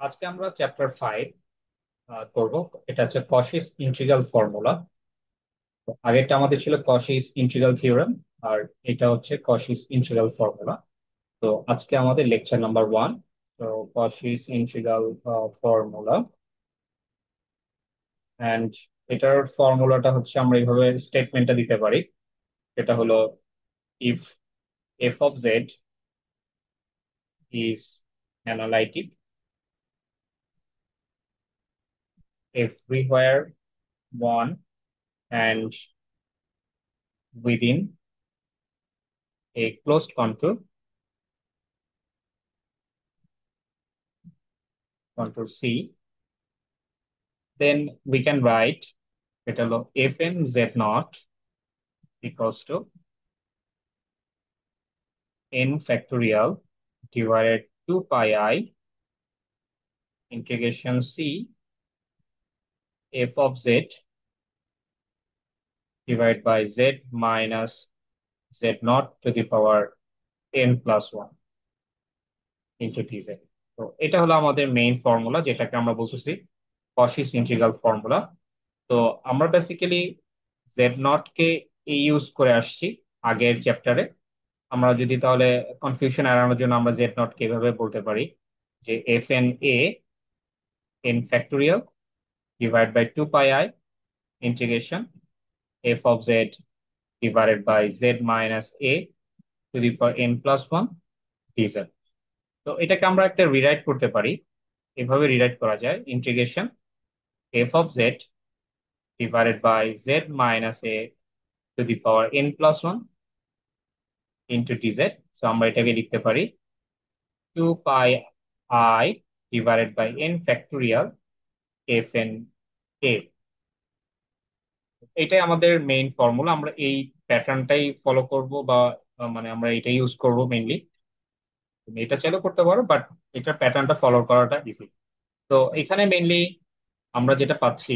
আজকে আমরা চ্যাপ্টার 5 করব। এটা হচ্ছে কশিস ইন্টিগ্রাল ফর্মুলা। আগেরটা আমাদের ছিল কশিস ইন্টিগ্রাল থিওরেম, আর এটা হচ্ছে কশিস ইন্টিগ্রাল ফর্মুলা। তো আজকে আমাদের লেকচার নাম্বার 1। তো কশিস ইন্টিগ্রাল ফর্মুলা, এন্ড এটার ফর্মুলাটা হচ্ছে আমরা এইভাবে স্টেটমেন্টটা দিতে পারি। এটা হলো if F of Z is analytic everywhere one and within a closed contour C, then we can write এটা হলো fn z naught equals to n factorial divided 2 pi I integration C f of z divided by z minus z naught to the power n plus 1 into dz। তো এটা হলো আমাদের main formula, যেটাকে আমরা বলতেছি Kashish integral formula. তো আমরা basically z nought কে use করে আসছি আগের চ্যাপ্টারে। আমরা যদি তাহলে কনফিউশন এড়ানোর জন্য আমরা জেড নট কে এভাবে বলতে পারি যে F N A N factorial divide by 2 pi I integration F of Z divided by Z minus A to the power N plus one DZ. তো এটাকে আমরা একটা রিরাইট করতে পারি, এভাবে রিরাইট করা যায় integration F of Z divided by Z minus A to the power N plus one into DZ. So আমরা এটাকে লিখতে পারি 2 pi I divided by n factorial fn a। এটাই আমাদের মেইন ফর্মুলা। আমরা এই প্যাটার্নটাই ফলো করব, বা মানে আমরা এটা ইউজ করব মেইনলি। তুমি এটা চাইলেও করতে পারো, বাট এটা প্যাটার্নটা ফলো করাটা ইজি। তো এখানে মেইনলি আমরা যেটা পাচ্ছি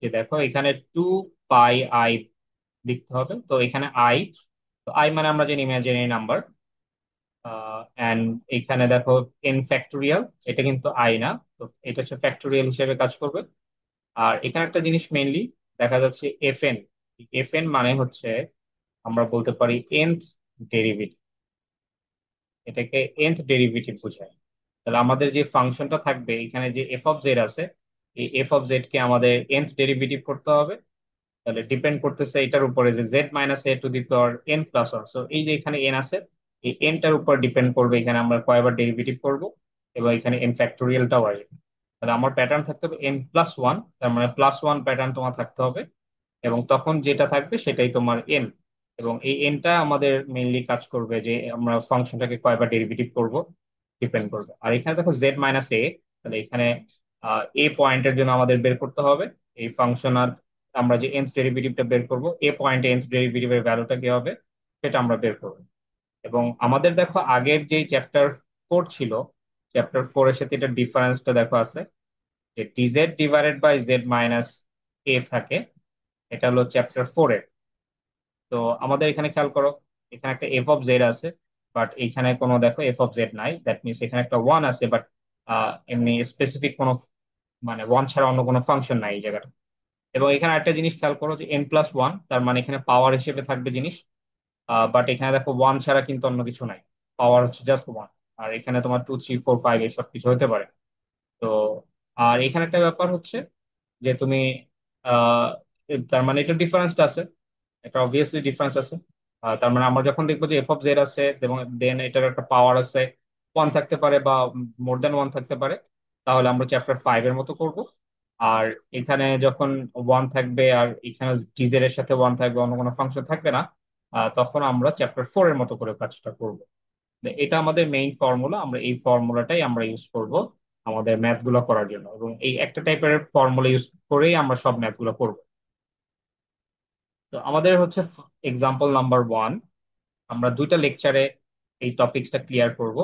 যে দেখো এখানে 2 পাই আই লিখতে হবে। তো এখানে আই, তো আই মানে আমরা জানি ইমাজিনারি নাম্বার। এন্ড এখানে দেখো এন ফ্যাক্টোরিয়াল, এটা কিন্তু আই না, তো এটা হচ্ছে ফ্যাক্টোরিয়াল হিসেবে কাজ করবে। আর এখানে একটা জিনিস মেইনলি দেখা যাচ্ছে এফ এন। এফ এন মানে হচ্ছে আমরা বলতে পারি nth ডেরিভেটিভ, এটাকে nth ডেরিভেটিভ বোঝায়। তাহলে আমাদের যে ফাংশনটা থাকবে এখানে যে এফ অফ জেড আছে, এই এফ অফ জেড কে আমাদের nth ডেরিভেটিভ করতে হবে। তাহলে ডিপেন্ড করতেছে এটার উপরে যে z minus A to the power N plus one. So এই যে এখানে এন আছে, এই এনটার উপর ডিপেন্ড করবে এখানে আমরা কয়বার ডেরিভেটিভ করব, এবং এখানে এন ফ্যাক্টোরিয়ালটাও আসবে। তাহলে আমার প্যাটার্ন থাকতে হবে এন প্লাস ওয়ান, তার মানে প্লাস ওয়ান প্যাটার্ন তোমার থাকতে হবে। এবং তখন যেটা থাকবে সেটাই তোমার এন। এবং এই এনটা আমাদের মেইনলি কাজ করবে যে আমরা ফাংশনটাকে কয়বার ডেরিভেটিভ করব ডিপেন্ড করবে। আর এখানে দেখো জেড মাইনাস এ, তাহলে এখানে এ পয়েন্টের জন্য আমাদের বের করতে হবে এই ফাংশন। আর আমরা যে এনথ ডেরিভেটিভটা বের করব, এ পয়েন্টে এনথ ডেরিভেটিভের ভ্যালুটা কি হবে সেটা আমরা বের করব। এবং আমাদের দেখো আগের যে চ্যাপ্টার 4 ছিল, চ্যাপ্টার 4 এর সাথে এটা ডিফারেন্সটা দেখো আছে যে dz divided by Z minus a থাকে। এটা হলো চ্যাপ্টার 4 এর। তো আমাদের এখানে খেয়াল করো, এখানে একটা এফ অফ জেড আছে, বাট এখানে কোনো দেখো এফ অফ জেড নাই। দ্যাট মিনস এখানে একটা ওয়ান আছে, বাট এমনি স্পেসিফিক কোনো মানে ওয়ান ছাড়া অন্য কোনো ফাংশন নাই এই জায়গাটা। এবং এখানে একটা জিনিস খেয়াল করো যে এন প্লাস ওয়ান, তার মানে এখানে পাওয়ার হিসেবে থাকবে জিনিস। বাট এখানে দেখো ওয়ান ছাড়া কিন্তু অন্য কিছু নাই, পাওয়ার হচ্ছে জাস্ট ওয়ান। আর এখানে তোমার 2 3 4 5 এসব কিছু হতে পারে। তো আর এখানে একটা ব্যাপার হচ্ছে যে তুমি আহ তার মানে এটা ডিফারেন্সটা আছে, একটা অবভিয়াসলি ডিফারেন্স আছে। তার মানে আমরা যখন দেখবো যে এফ অফ জেড আছে এবং দেন এটার একটা পাওয়ার আছে, ওয়ান থাকতে পারে বা মোর দ্যান ওয়ান থাকতে পারে, তাহলে আমরা চ্যাপ্টার 5 এর মতো করব। আর এখানে যখন ওয়ান থাকবে আর এখানে ডিজেড এর সাথে ওয়ান থাকবে, অন্য কোনো ফাংশন থাকবে না, তখন আমরা চ্যাপ্টার 4 এর মতো করে কাজটা করব। এটা আমাদের মেইন ফর্মুলা, আমরা এই ফর্মুলাটাই আমরা ইউজ করব আমাদের ম্যাথ গুলো করার জন্য, এবং এই একটা টাইপের ফর্মুলা ইউজ করেই আমরা সব ম্যাথ গুলো করবো। তো আমাদের হচ্ছে এক্সাম্পল নাম্বার 1। আমরা দুইটা লেকচারে এই টপিকসটা ক্লিয়ার করব।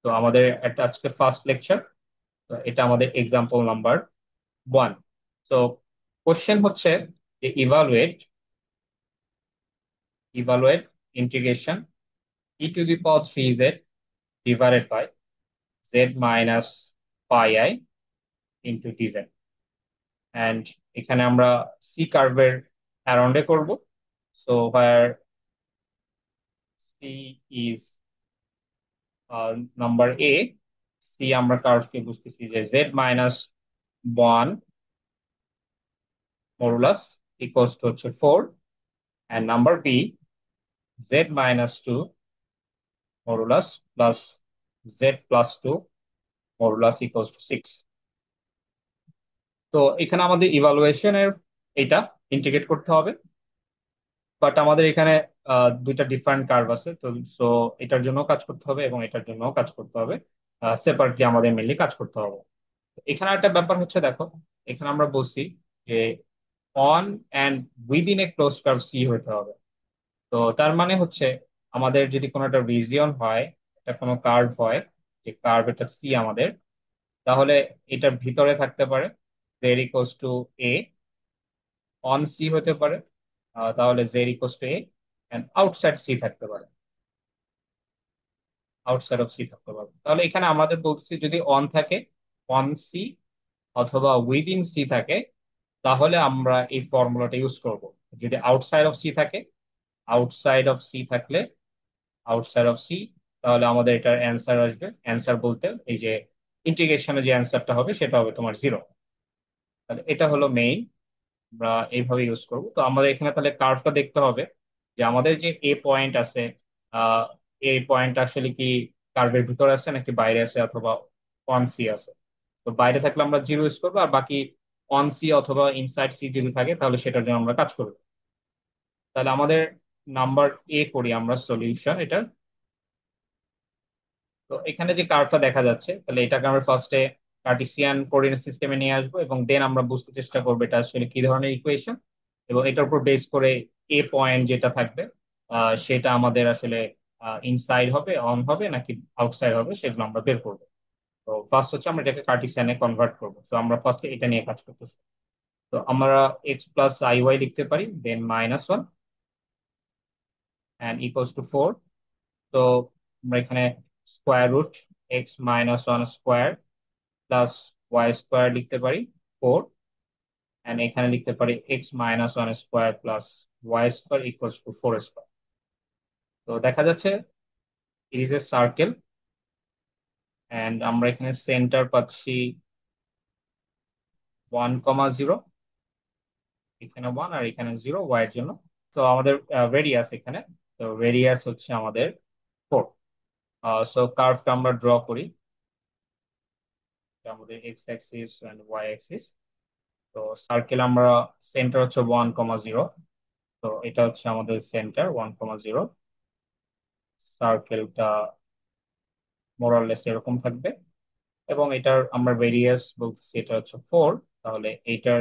তো আমাদের এটা আজকে ফার্স্ট লেকচার। তো এটা আমাদের এক্সাম্পল নাম্বার 1। তো কোশ্চেন হচ্ছে যে evaluate integration e to the power 3z divided by z minus pi i into dz. And এখানে আমরা সি কার্ভের অ্যারাউন্ডে করব। So where c is number a, c আমরা কার্ভকে বুঝতেছি যে z minus one modulus equals to হচ্ছে 4, and number b z minus two modulus plus z plus two modulus equals to 6। তো এখানে আমাদের ইভালুয়েশনের এটা ইন্টিগ্রেট করতে হবে, বাট আমাদের এখানে দুইটা ডিফারেন্ট কার্ভ আছে। তো সো এটার জন্য কাজ করতে হবে এবং এটার জন্য কাজ করতে হবে, সেপারেটলি আমাদের মেনলি কাজ করতে হবে। তো এখানে একটা ব্যাপার হচ্ছে, দেখো এখানে আমরা বলছি যে on and within a close curve C হতে হবে। তো তার মানে হচ্ছে আমাদের যদি কোনো একটা রিজিয়ন হয়, এটা কোনো কার্ভ হয়, যে কার্ভ এটা সি আমাদের, তাহলে এটার ভিতরে থাকতে পারে Z equals to A, on C হতে পারে, তাহলে Z equals to A, and outside C থাকতে পারে, আউটসাইড অফ সি থাকতে পারে। তাহলে এখানে আমাদের বলছি যদি অন থাকে, অন সি, অথবা উইদিন সি থাকে, তাহলে আমরা এই ফর্মুলাটা ইউজ করব। যদি আউটসাইড অফ সি থাকে, আউটসাইড অফ সি থাকলে, আউটসাইড অফ সি, তাহলে আমাদের এটার অ্যান্সার আসবে, অ্যান্সার বলতে এই যে ইন্টিগ্রেশনে যে অ্যান্সারটা হবে সেটা হবে তোমার 0। তাহলে এটা হলো মেইন, আমরা এইভাবে ইউজ করব। তো আমাদের এখানে তাহলে কার্ভটা দেখতে হবে যে আমাদের যে এ পয়েন্ট আছে, আহ এ পয়েন্ট আসলে কি কার্ভের ভিতরে আছে নাকি বাইরে আছে, অথবা অন সি আছে। তো বাইরে থাকলে আমরা 0 ইউজ করবো, আর বাকি অন সি অথবা ইনসাইড সি যদি থাকে তাহলে সেটার জন্য আমরা কাজ করবো। তাহলে আমাদের নাম্বার এ করি আমরা সলিউশন এটা। তো এখানে যে কার্ভটা দেখা যাচ্ছে, তাহলে এটাকে আমরা ফার্স্টে কার্টেসিয়ান কোঅর্ডিনেট সিস্টেমে নিয়ে আসবো, এবং দেন আমরা বুঝতে চেষ্টা করবো এটা আসলে কি ধরনের ইকুয়েশন, এবং এটার উপর বেস করে এ পয়েন্ট যেটা থাকবে সেটা আমাদের আসলে ইনসাইড হবে, অন হবে নাকি আউটসাইড হবে, সেগুলো আমরা বের করবো। তো ফার্স্ট হচ্ছে আমরা এটাকে কার্টেসিয়ানে কনভার্ট করবো। তো আমরা ফার্স্টে এটা নিয়ে কাজ করতেছি। তো আমরা এক্স প্লাস আই ওয়াই লিখতে পারি, দেন -1 অ্যান্ড ইকুয়ালস টু 4। তো আমরা এখানে square root x-1 square plus Y square লিখতে পারি 4, এন্ড এখানে লিখতে পারি x-1 square plus Y square equals to 4 square. তো দেখা যাচ্ছে it is a circle, and আমরা এখানে সেন্টার পাচ্ছি 1,0, এখানে 1 আর এখানে 0 ওয়াই এর জন্য। তো আমাদের রেডিয়াস এখানে, তো রেডিয়াস হচ্ছে আমাদের 4। সো কার্ভটা আমরা ড্র করি, এটা আমাদের X axis and Y axis. তো সার্কেল আমরা সেন্টার হচ্ছে 1,0, তো এটা হচ্ছে আমাদের সেন্টার 1,0। সার্কেলটা মোরাললেস এরকম থাকবে, এবং এটার আমরা রেডিয়াস বলতেছি এটা হচ্ছে 4, তাহলে এইটার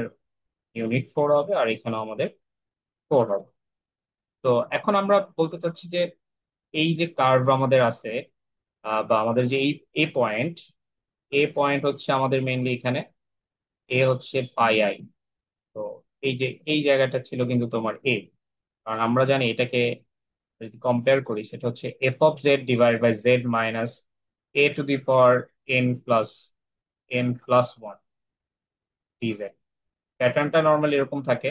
ইউনিট 4 হবে, আর এখানে আমাদের 4 হবে। তো এখন আমরা বলতে চাচ্ছি যে এই যে কার্ভ আমাদের আছে, বা আমাদের যে এই পয়েন্ট, এ পয়েন্ট হচ্ছে আমাদের মেইনলি এখানে, এ হচ্ছে পাই আই। তো এই যে এই জায়গাটা ছিল কিন্তু তোমার এ, কারণ আমরা জানি এটাকে যদি কম্পেয়ার করি সেটা হচ্ছে F of Z divide by Z minus A to the power n+1 DZ. প্যাটার্নটা নর্মালি এরকম থাকে।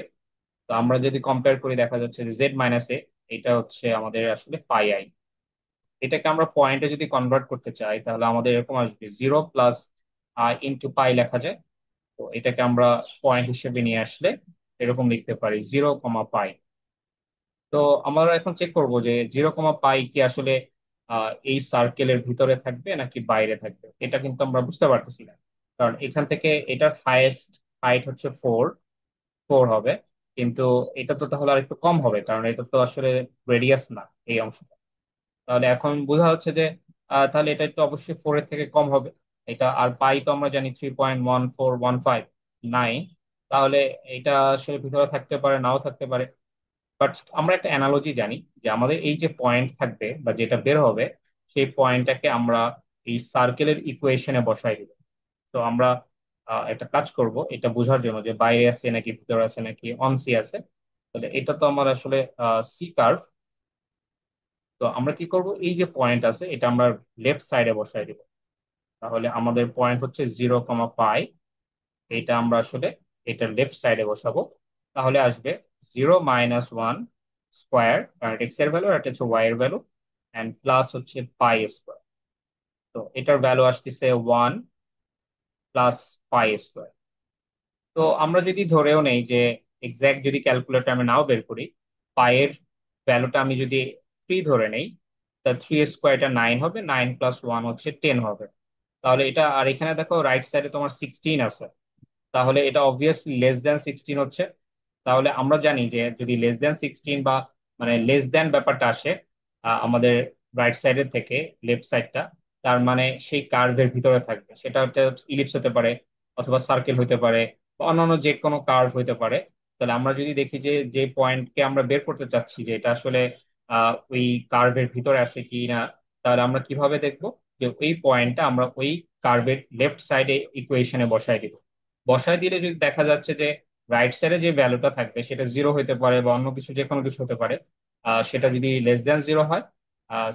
তো আমরা যদি কম্পেয়ার করি দেখা যাচ্ছে যে জেড মাইনাস এ, এটা হচ্ছে আমাদের আসলে পাই আই। এটাকে আমরা পয়েন্টে যদি কনভার্ট করতে চাই তাহলে আমাদের এরকম আসবে 0 প্লাস আই ইন্টু পাই লেখা যায়। তো এটাকে আমরা পয়েন্ট হিসেবে নিয়ে আসলে এরকম লিখতে পারি 0,পাই। তো আমরা এখন চেক করব যে 0,পাই কি আসলে এই সার্কেলের ভিতরে থাকবে নাকি বাইরে থাকবে, এটা কিন্তু আমরা বুঝতে পারতেছি না। কারণ এখান থেকে এটার হাইয়েস্ট হাইট হচ্ছে 4, 4 হবে, কিন্তু এটা তো তাহলে আর একটু কম হবে, কারণ এটা তো আসলে রেডিয়াস না এই অংশটা। তাহলে এখন বোঝা যাচ্ছে যে তাহলে এটা একটু অবশ্যই 4 এর থেকে কম হবে এটা। আর পাই তো আমরা জানি 3.1415 9, তাহলে এটা আসলে ভিতরে থাকতে পারে নাও থাকতে পারে। বাট আমরা একটা অ্যানালজি জানি যে আমাদের এই যে পয়েন্ট থাকবে বা যেটা বের হবে, সেই পয়েন্টটাকে আমরা এই সার্কেলের ইকুয়েশনে বসাই দিব। তো আমরা একটা কাজ করব এটা বোঝার জন্য যে বাইরে আছে নাকি ভিতরে আছে নাকি অন সি আছে। তাহলে এটা তো আমার আসলে সি কার্ভ। তো আমরা কি করব, এই যে পয়েন্ট আছে এটা আমরা লেফট সাইডে বসাই দিব। তাহলে আমাদের পয়েন্ট হচ্ছে 0,5। এটা আমরা আসলে এটা লেফট সাইডে বসাবো। তাহলে আসবে 0 - 1 স্কোয়ার, কারণ এক্স এর ভ্যালু আর এটা হচ্ছে ওয়াই এর ভ্যালু, এন্ড প্লাস হচ্ছে পাই স্কোয়ার। তো এটার ভ্যালু আসতেছে 1 + পাই স্কোয়ার। তো আমরা যদি ধরেও নেই যে এক্সাক্ট যদি ক্যালকুলেটর আমি নাও বের করি, পায়ের ভ্যালুটা আমি যদি 3 ধরে নেই, তা 3 স্কোয়ারটা 9 হবে, 9 + 1 হচ্ছে 10 হবে। তাহলে এটা, আর এখানে দেখো রাইট সাইডে তোমার 16 আছে, তাহলে এটা অবভিয়াসলি লেস দ্যান 16 হচ্ছে। তাহলে আমরা জানি যে যদি লেস দ্যান 16 বা মানে লেস দ্যান ব্যাপারটা আসে আমাদের রাইট সাইডের থেকে লেফট সাইডটা, তার মানে সেই কার্ভের ভিতরে থাকবে। সেটা হচ্ছে ইলিপস হতে পারে, অথবা সার্কেল হতে পারে, বা অন্যান্য যে কোনো কার্ভ হতে পারে। তাহলে আমরা যদি দেখি যে যে পয়েন্টকে আমরা বের করতে চাচ্ছি যে এটা আসলে ওই কার্ভের ভিতরে আছে কি না, তাহলে আমরা কিভাবে দেখবো যে ওই পয়েন্টটা আমরা ওই কার্ভের লেফট সাইডে ইকুয়েশনে বসায় দিব। বসায় দিলে যদি দেখা যাচ্ছে যে রাইট সাইডে যে ভ্যালুটা থাকবে সেটা 0 হতে পারে বা অন্য কিছু, যে কোনো কিছু হতে পারে, সেটা যদি লেস দ্যান 0 হয়,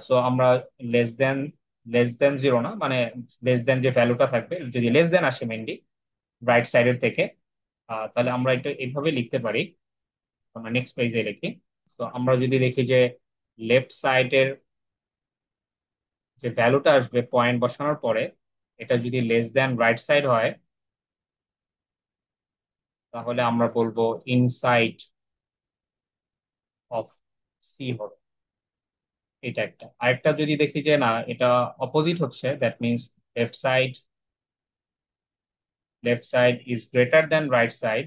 সো আমরা লেস দ্যান লেস দ্যান 0 না, মানে লেস দ্যান যে ভ্যালুটা থাকবে যদি লেস দ্যান আসে মেনলি রাইট সাইডের থেকে, তাহলে আমরা এটা এইভাবে লিখতে পারি। আমরা নেক্সট পেজে লিখি। তো আমরা যদি দেখি যে লেফট সাইডের যে ভ্যালুটা আসবে পয়েন্ট বসানোর পরে, এটা যদি লেস দ্যান রাইট সাইড হয়, তাহলে আমরা বলবো ইনসাইড অফ সি হবে। এটা একটা। আরেকটা যদি দেখি যে না, এটা অপোজিট হচ্ছে, that means left side left side is greater than right side,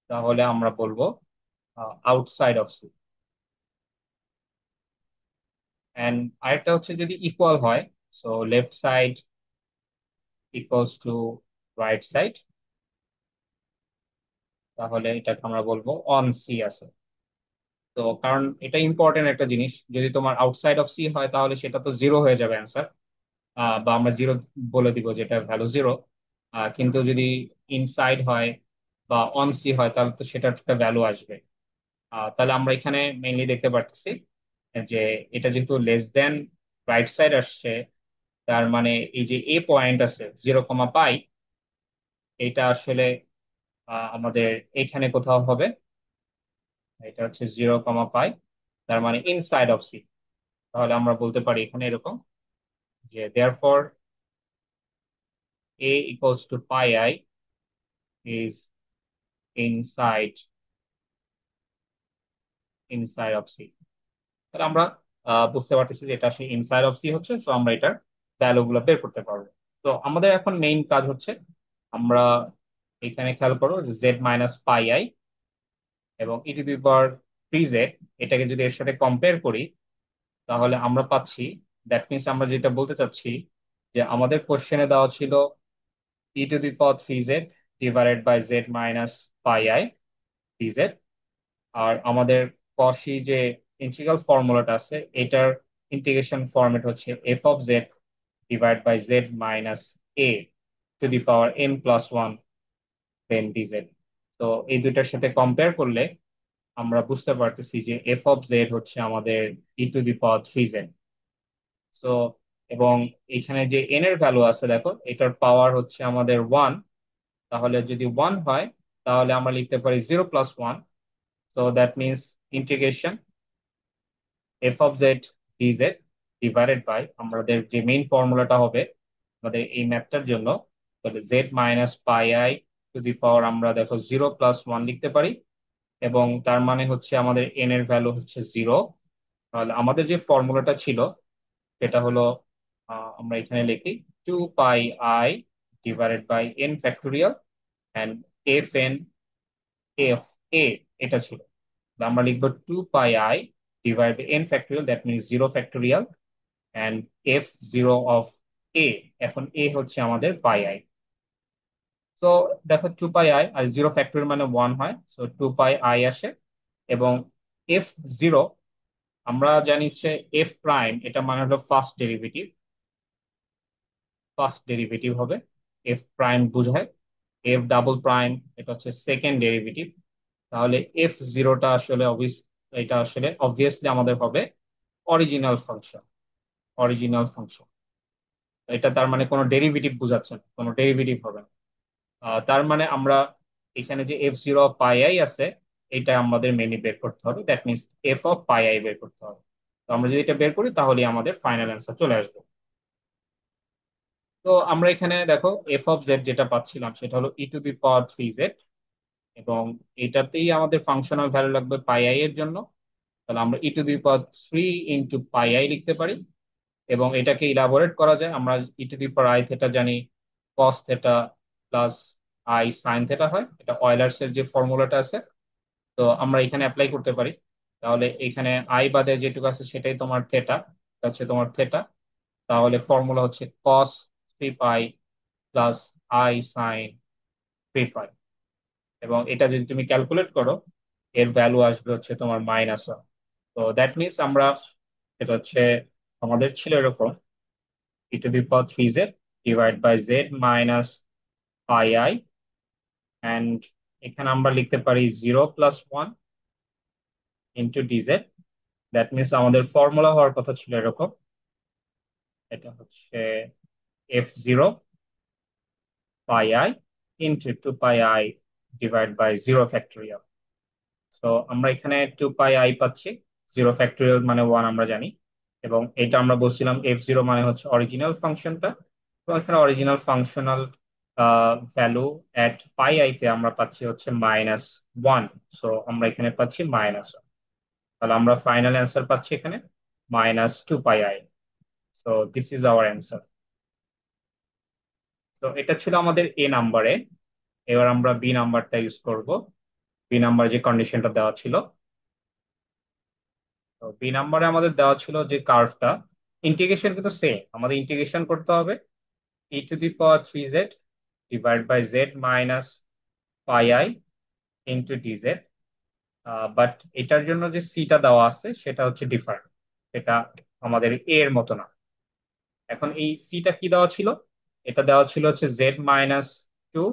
তাহলে আমরা বলবো আউটসাইড অফ সি। এন্ড আরেকটা হচ্ছে যদি ইকুয়াল হয়, so left side equals to right side, তাহলে এটাকে আমরা বলবো অন সি আছে। তো কারণ এটা ইম্পর্টেন্ট একটা জিনিস, যদি তোমার আউটসাইড অফ সি হয় তাহলে সেটা তো 0 হয়ে যাবে অ্যান্সার, বা আমরা 0 বলে দিব যেটা ভ্যালু 0। কিন্তু যদি ইনসাইড হয় বা অন সি হয় তাহলে তো সেটার একটা ভ্যালু আসবে। তাহলে আমরা এখানে মেইনলি দেখতে পাচ্ছি যে এটা যেহেতু লেস দেন রাইট সাইড আসছে, তার মানে এই যে এ পয়েন্ট আছে 0, পাই, এটা আসলে আমাদের এখানে কোথাও হবে। এটা হচ্ছে 0, পাই, তার মানে ইনসাইড অফ সি। তাহলে আমরা বলতে পারি এখানে এরকম যে therefore a equals to pi I is inside inside of C. তাহলে আমরা বুঝতে পারতেছি যে এটা আসলে ইনসাইড অফ সি হচ্ছে, সো আমরা এটার ভ্যালু গুলো বের করতে পারবো। তো আমাদের এখন মেইন কাজ হচ্ছে, আমরা এখানে খেয়াল করো যে z - পাই I এবং e⁻³ এটাকে যদি এর সাথে কম্পেয়ার করি, তাহলে আমরা পাচ্ছি, দ্যাট মিনস আমরা যেটা বলতে চাচ্ছি যে আমাদের কোশ্চেনে দেওয়া ছিল e⁻³ divided by z - pi I dz, আর আমাদের কশি যে ইন্টিগ্রাল ফর্মুলাটা আছে এটার ইন্টিগ্রেশন ফরম্যাট হচ্ছে f(z) divide by z - a⁻n+1 then dz। তো এই দুইটার সাথে কম্পেয়ার করলে আমরা বুঝতে পারতেছি যে f(z) হচ্ছে আমাদের e⁻³ তো, এবং এখানে যে n এর ভ্যালু আছে দেখো, এটার পাওয়ার হচ্ছে আমাদের 1। তাহলে যদি 1 হয় তাহলে আমরা লিখতে পারি 0 + 1। তো that means integration f(z) dz divided by আমাদের যে মেইন ফর্মুলাটা হবে আমাদের এই ম্যাথটার জন্য, তাহলে z - পাই I আমরা দেখো 0 + 1 লিখতে পারি, এবং তার মানে হচ্ছে আমাদের n এর ভ্যালু হচ্ছে 0। তাহলে আমাদের যে ফর্মুলাটা ছিল সেটা হলো, আমরা এখানে লিখি 2 πi divided by n factorial and f(a) এটা ছিল। আমরা লিখবো 2 πi divide by n factorial, that means 0 factorial, and f(0) of a। এখন a হচ্ছে আমাদের পাই I। তো দেখো 2 πi আর 0 ফ্যাক্টোরিয়াল মানে 1 হয়, তো 2 πi আসে। এবং f(0) আমরা জানি হচ্ছে f প্রাইম, এটা মানে হলো ফার্স্ট ডেরিভেটিভ হবে, এফ প্রাইম বোঝায়। f ডাবল প্রাইম এটা হচ্ছে সেকেন্ড ডেরিভেটিভ। তাহলে f(0)টা আসলে এটা আসলে অবভিয়াসলি আমাদের হবে অরিজিনাল ফাংশন। Original function. এটা তার মানে কোনো ডেরিভেটিভ বোঝাচ্ছে না, কোনো ডেরিভেটিভ হবে না। তার মানে আমরা এখানে যে f0 পাই আই আছে, এটা আমাদের মেনলি বের করতে হবে, that means F of pi I বের করতে হবে। তো আমরা যদি এটা বের করি তাহলে আমাদের ফাইনাল অ্যান্সার চলে আসবে। তো আমরা এখানে দেখো এফ অফ জেড যেটা পাচ্ছিলাম সেটা হলো e⁻³ জেড, এবং এটাতেই আমাদের ফাংশনাল ভ্যালু লাগবে পাই আই এর জন্য। তাহলে আমরা e⁻³ ইন্টু পাই আই লিখতে পারি, এবং এটাকে ইলাবোরেট করা যায়। আমরা e⁻i থেটা জানি cos theta plus i sine theta হয়, এটা অয়েলার্স এর যে ফর্মুলাটা আছে, তো আমরা এখানে অ্যাপ্লাই করতে পারি। তাহলে এখানে আই বাদে যেটুকু আছে সেটাই তোমার থেটা, হচ্ছে তোমার থেটা। তাহলে ফর্মুলা হচ্ছে কস 3 পাই প্লাস আই সাইন 3 পাই, এবং এটা যদি তুমি ক্যালকুলেট করো এর ভ্যালু আসবে হচ্ছে তোমার -1। তো দ্যাট মিনস আমরা, এটা হচ্ছে আমাদের ছিল এরকম e⁻³ z divide by Z minus pi i, and এখানে আমরা লিখতে পারি 0 + 1 ইন্টু ডিজেড। দ্যাট মিনস আমাদের ফর্মুলা হওয়ার কথা ছিল এরকম, এটা হচ্ছে f0 pi i into 2 pi i divide by 0 factorial. তো আমরা এখানে 2 পাই আই পাচ্ছি, 0 ফ্যাক্টোরিয়াল মানে 1 আমরা জানি, এবং এটা আমরা বলছিলাম f0 মানে হচ্ছে অরিজিনাল ফাংশনটা। তো এখানে original functional value at pi I তে আমরা পাচ্ছি হচ্ছে -1। সো আমরা এখানে পাচ্ছি -1। তাহলে আমরা ফাইনাল অ্যান্সার পাচ্ছি এখানে -2 pi i. So this is our answer. তো এটা ছিল আমাদের এ নাম্বারে। এবার আমরা বি নাম্বারটা ইউজ করব। বি নাম্বার যে কন্ডিশনটা দেওয়া ছিল, তো বি নাম্বারে আমাদের দেওয়া ছিল যে কার্ভটা, ইন্টিগ্রেশন কিন্তু সেম, আমাদের ইন্টিগ্রেশন করতে হবে e⁻³ z divide by Z minus pi i into dz. But এটার জন্য যে সিটা দেওয়া আছে সেটা হচ্ছে ডিফারেন্ট, এটা আমাদের এ এর মতো না। এখন এই সিটা কি দেওয়া ছিল, এটা দেওয়া ছিল হচ্ছে z-2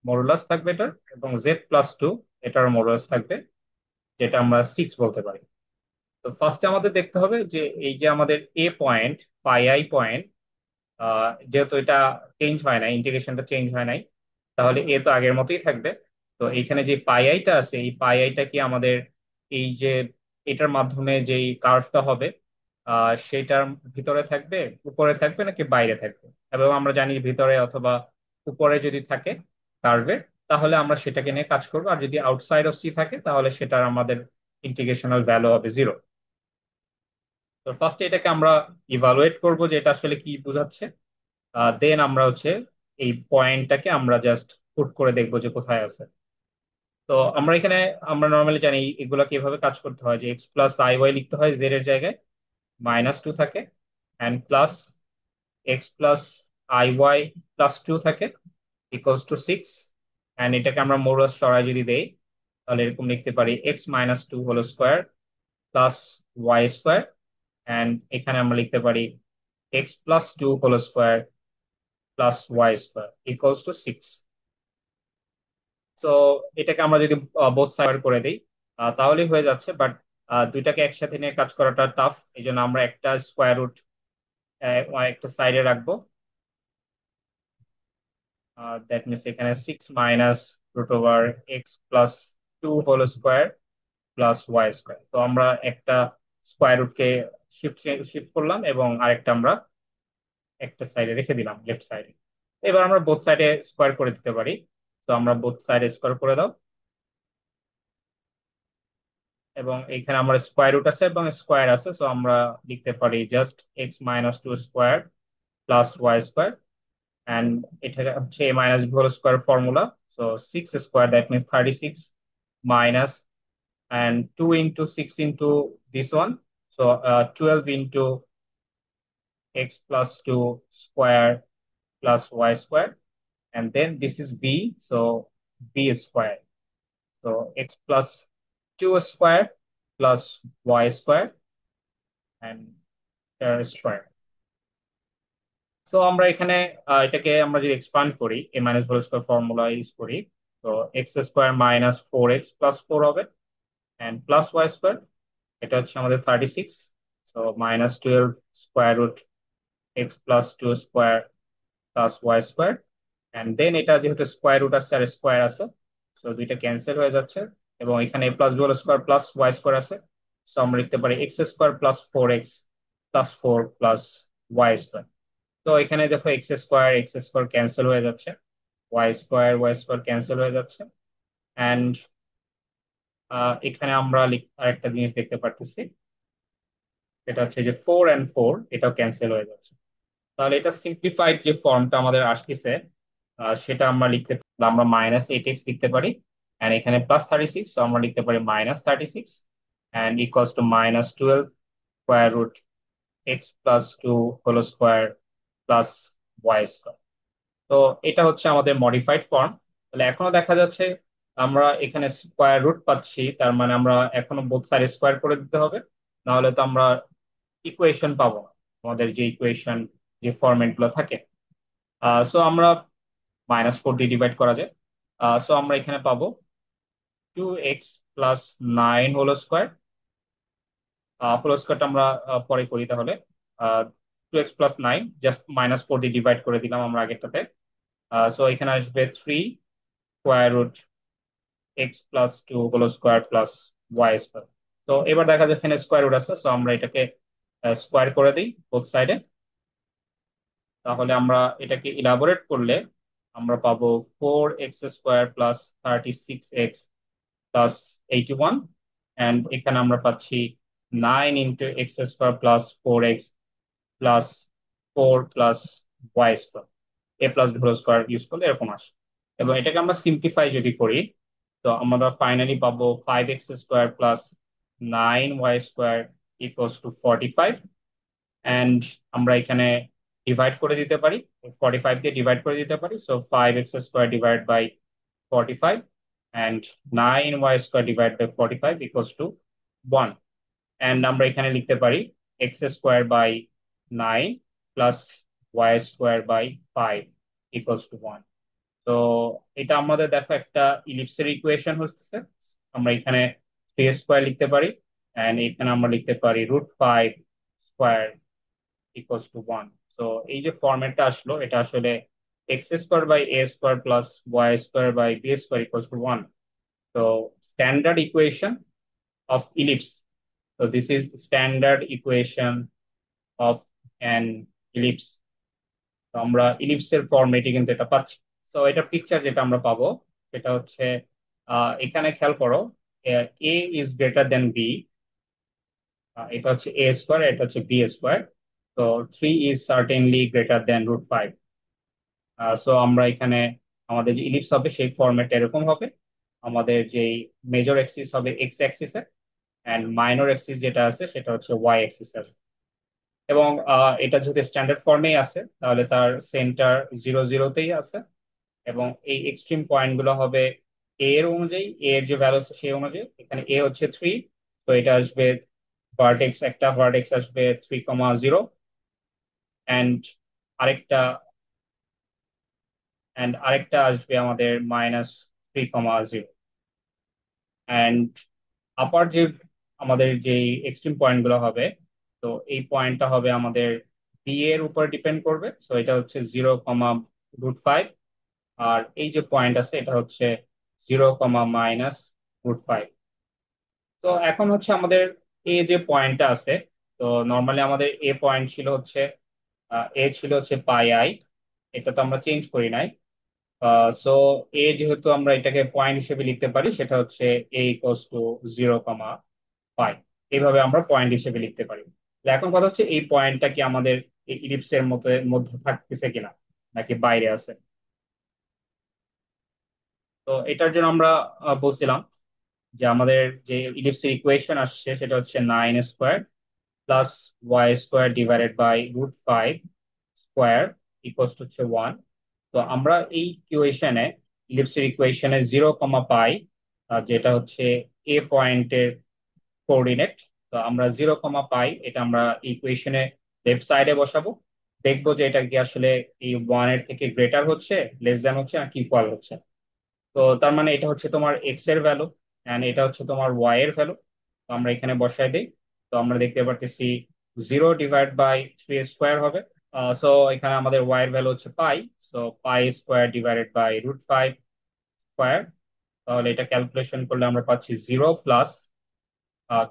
মডুলাস থাকবে এটার, এবং z+2 এটার মডুলাস থাকবে, যেটা আমরা 6 বলতে পারি। তো ফার্স্টে আমাদের দেখতে হবে যে এই যে আমাদের এ পয়েন্ট, পাই আই পয়েন্ট, যেহেতু এটা চেঞ্জ হয় নাই, ইন্টিগ্রেশনটা চেঞ্জ হয় নাই, তাহলে এ তো আগের মতোই থাকবে। তো এখানে যে পাই আইটা আছে, এই পাই আইটা কি আমাদের এই যে এটার মাধ্যমে যেই কার্ভটা হবে সেটার ভিতরে থাকবে, উপরে থাকবে নাকি বাইরে থাকবে? এবং আমরা জানি ভিতরে অথবা উপরে যদি থাকে কার্ভের, তাহলে আমরা সেটাকে নিয়ে কাজ করবো, আর যদি আউটসাইড অফ সি থাকে তাহলে সেটার আমাদের ইন্টিগ্রেশনাল ভ্যালু হবে 0। তো ফার্স্টে এটাকে আমরা ইভালুয়েট করব যে এটা আসলে কি বোঝাচ্ছে, দেন আমরা হচ্ছে এই পয়েন্টটাকে আমরা জাস্ট পুট করে দেখবো যে কোথায় আছে। তো আমরা এখানে, আমরা নর্মালি জানি এগুলা কিভাবে কাজ করতে হয়, যে x+i y লিখতে হয় জেড এর জায়গায়, -2 থাকে, অ্যান্ড প্লাস x+i y+2 থাকে = 6, অ্যান্ড এটাকে আমরা মৌলাস সরাই যদি দেই তাহলে এরকম লিখতে পারি x-2 whole square plus Y square, and এখানে আমরা লিখতে পারি x+2 whole square plus Y square = 6। তো এটাকে আমরা যদি বোথ সাইড করে দিই তাহলেই হয়ে যাচ্ছে, বাট দুইটাকে একসাথে নিয়ে কাজ করাটা টাফ, এই জন্য আমরা একটা স্কোয়ার রুট একটা সাইডে রাখবো। দ্যাট মিনস এখানে 6 - √x+2 whole square plus Y square. তো আমরা একটা স্কোয়ার রুটকে শিফট শিফট করলাম, এবং আরেকটা আমরা একটা সাইডে রেখে দিলাম, লেফট সাইডে। এবার আমরা বোথ সাইডে স্কোয়ার করে দিতে পারি। তো আমরা বোথ সাইডে স্কোয়ার করে দাও, এবং এখানে আমরা স্কোয়ার রুট আছে এবং স্কোয়ার আছে, সো আমরা লিখতে পারি just x-2 square plus Y square, and এটা হচ্ছে a minus b whole square formula. So 6 square that means 36 minus, and 2 into 6 into this one, so 12 into x plus 2 square plus y square, and then this is b, so b square, so x plus 2 square plus y square and square. So আমরা এখানে এটাকে আমরা যদি expand করি, a minus whole square formula use করি, তো x square minus 4x plus 4 হবে, and plus Y square, এটা হচ্ছে আমাদের 36। তো -12 square root x plus two square plus Y square, and then এটা যেহেতু স্কোয়ার রুট আছে আর স্কোয়ার আছে, তো দুইটা ক্যান্সেল হয়ে যাচ্ছে, এবং এখানে a plus b whole square plus Y square আছে। তো আমরা লিখতে পারি x square plus 4x plus 4 plus Y square. তো এখানে দেখো এক্স স্কোয়ার ক্যান্সেল হয়ে যাচ্ছে, ওয়াই স্কোয়ার ক্যান্সেল হয়ে যাচ্ছে, অ্যান্ড এখানে আমরা আরেকটা জিনিস দেখতে পারতেছি, এটা হচ্ছে যে 4 and 4 এটাও ক্যান্সেল হয়ে যাচ্ছে। তাহলে এটা সিম্পলিফাইড যে ফর্মটা আমাদের আসতেছে, সেটা আমরা আমরা -8x লিখতে পারি, এন্ড এখানে +36, তো আমরা লিখতে পারি -36 and equals to -12 square root x plus two whole square plus Y square. তো এটা হচ্ছে আমাদের মডিফাইড ফর্ম। তাহলে এখনো দেখা যাচ্ছে আমরা এখানে স্কোয়ার রুট পাচ্ছি, তার মানে আমরা এখনো বোথ সাইড স্কোয়ার করে দিতে হবে, নাহলে তো আমরা ইকুয়েশন পাবো না, আমাদের যে ইকুয়েশন যে ফরম্যাট গুলো থাকে। সো আমরা -4 দিয়ে ডিভাইড করা যায়। সো আমরা এখানে পাবো 2x প্লাস 9 হোল স্কোয়ারটা আমরা পরে করি তাহলে। 2x প্লাস 9 জাস্ট -4 দিয়ে ডিভাইড করে দিলাম আমরা আগেরটাতে। সো এখানে আসবে 3 square root x plus two whole square plus Y square. তো এবার দেখা যাচ্ছে এখানে স্কোয়ার রুট আছে, সো আমরা এটাকে স্কোয়ার করে দিই বোথ সাইডে। তাহলে আমরা এটাকে ইলাবোরেট করলে আমরা পাবো 4x square plus 36x plus 81, and এখানে আমরা পাচ্ছি 9 × x square plus 4x plus 4 plus Y square, a plus whole square use করলে এরকম আসে। এবং এটাকে আমরা সিম্পলিফাই যদি করি, তো আমরা ফাইনালি পাবো 5x square plus 9y square equals two 45, and আমরা এখানে ডিভাইড করে দিতে পারি, 45 দিয়ে ডিভাইড করে দিতে পারি, so 5x square divide by 45 and 9y square divide by 45 equals to 1, and আমরা এখানে লিখতে পারি x² by 9 plus y² by 5 equals to 1। তো এটা আমাদের দেখো একটা ইলিপসের ইকুয়েশন হচ্ছে। আমরা এখানে 3 স্কোয়ার লিখতে পারি, এন্ড এখানে আমরা লিখতে পারি √5 স্কোয়ার ইকুয়ালস টু 1। তো এই যে ফরম্যাটটা আসলো, এটা আসলে x² by a² plus y² by b² equals to 1। তো স্ট্যান্ডার্ড ইকুয়েশন অফ ইলিপস, তো this is standard equation of an ellipse. তো আমরা ইলিপসের ফরম্যাটে কিন্তু এটা পাচ্ছি। তো এটা পিকচার যেটা আমরা পাবো সেটা হচ্ছে, এখানে খেয়াল করো, এ ইজ গ্রেটার দেন বি, এটা হচ্ছে a² এটা হচ্ছে b²। তো 3 is certainly greater than √5। So আমরা এখানে আমাদের যে ইলিপস হবে সেই ফরম্যাট এরকম হবে, আমাদের যে মেজর এক্সিস হবে এক্স অ্যাক্সিসে, এন্ড মাইনর এক্সিস যেটা আছে সেটা হচ্ছে ওয়াই অ্যাক্সিস। এবং এটা যদি স্ট্যান্ডার্ড ফর্মেই আছে তাহলে তার সেন্টার 0 0তেই আছে, এবং এই এক্সট্রিম পয়েন্ট গুলো হবে এ এর অনুযায়ী, এ এর যে ভ্যালু আছে সেই অনুযায়ী। এখানে এ হচ্ছে 3, তো এটা আসবে একটা ভার্টেক্স আসবে 3,0, অ্যান্ড আরেকটা আরেকটা আসবে আমাদের -3,0, অ্যান্ড আপার যে আমাদের যে এক্সট্রিম পয়েন্ট গুলো হবে, তো এই পয়েন্টটা হবে আমাদের বি এর উপর ডিপেন্ড করবে, তো এটা হচ্ছে 0,√5, আর এই যে পয়েন্ট আছে এটা হচ্ছে 0, -√5। তো এখন হচ্ছে আমাদের এ যে পয়েন্টটা আছে, তো নর্মালি আমাদের এ পয়েন্ট ছিল হচ্ছে, এ ছিল হচ্ছে πi, এটা তো আমরা চেঞ্জ করি নাই। সো এ যেহেতু আমরা এটাকে পয়েন্ট হিসেবে লিখতে পারি, সেটা হচ্ছে a = 0, এইভাবে আমরা পয়েন্ট হিসেবে লিখতে পারি। তো এখন কথা হচ্ছে এই পয়েন্টটা কি আমাদের এই ইলিপসের মধ্যে মধ্যে থাকতেছে কিনা নাকি বাইরে আছে। তো এটার জন্য আমরা বলছিলাম যে আমাদের যে ইলিপসের ইকুয়েশন আসছে সেটা হচ্ছে 9 square plus y² divided by √5 square equals to হচ্ছে 1। তো আমরা এই ইকুয়েশনে, ইলিপসের ইকুয়েশনে 0, π, যেটা হচ্ছে এ পয়েন্টের কোঅর্ডিনেট, তো আমরা 0, π এটা আমরা ইকুয়েশনে লেফট সাইডে বসাবো, দেখবো যে এটা কি আসলে এই 1 এর থেকে গ্রেটার হচ্ছে, লেস দ্যান হচ্ছে নাকি ইকুয়াল হচ্ছে। তো তার মানে এটা হচ্ছে তোমার এক্স এর ভ্যালু, এন্ড এটা হচ্ছে তোমার ওয়াই এর ভ্যালু। তো আমরা এখানে বসাই দিই, তো আমরা দেখতে পারতেছি 0 ডিভাইড বাই 3 স্কোয়ার হবে। সো এখানে আমাদের ওয়াই এর ভ্যালু হচ্ছে pi. So pi square divided by √5 square. তাহলে এটা ক্যালকুলেশন করলে আমরা পাচ্ছি 0 প্লাস,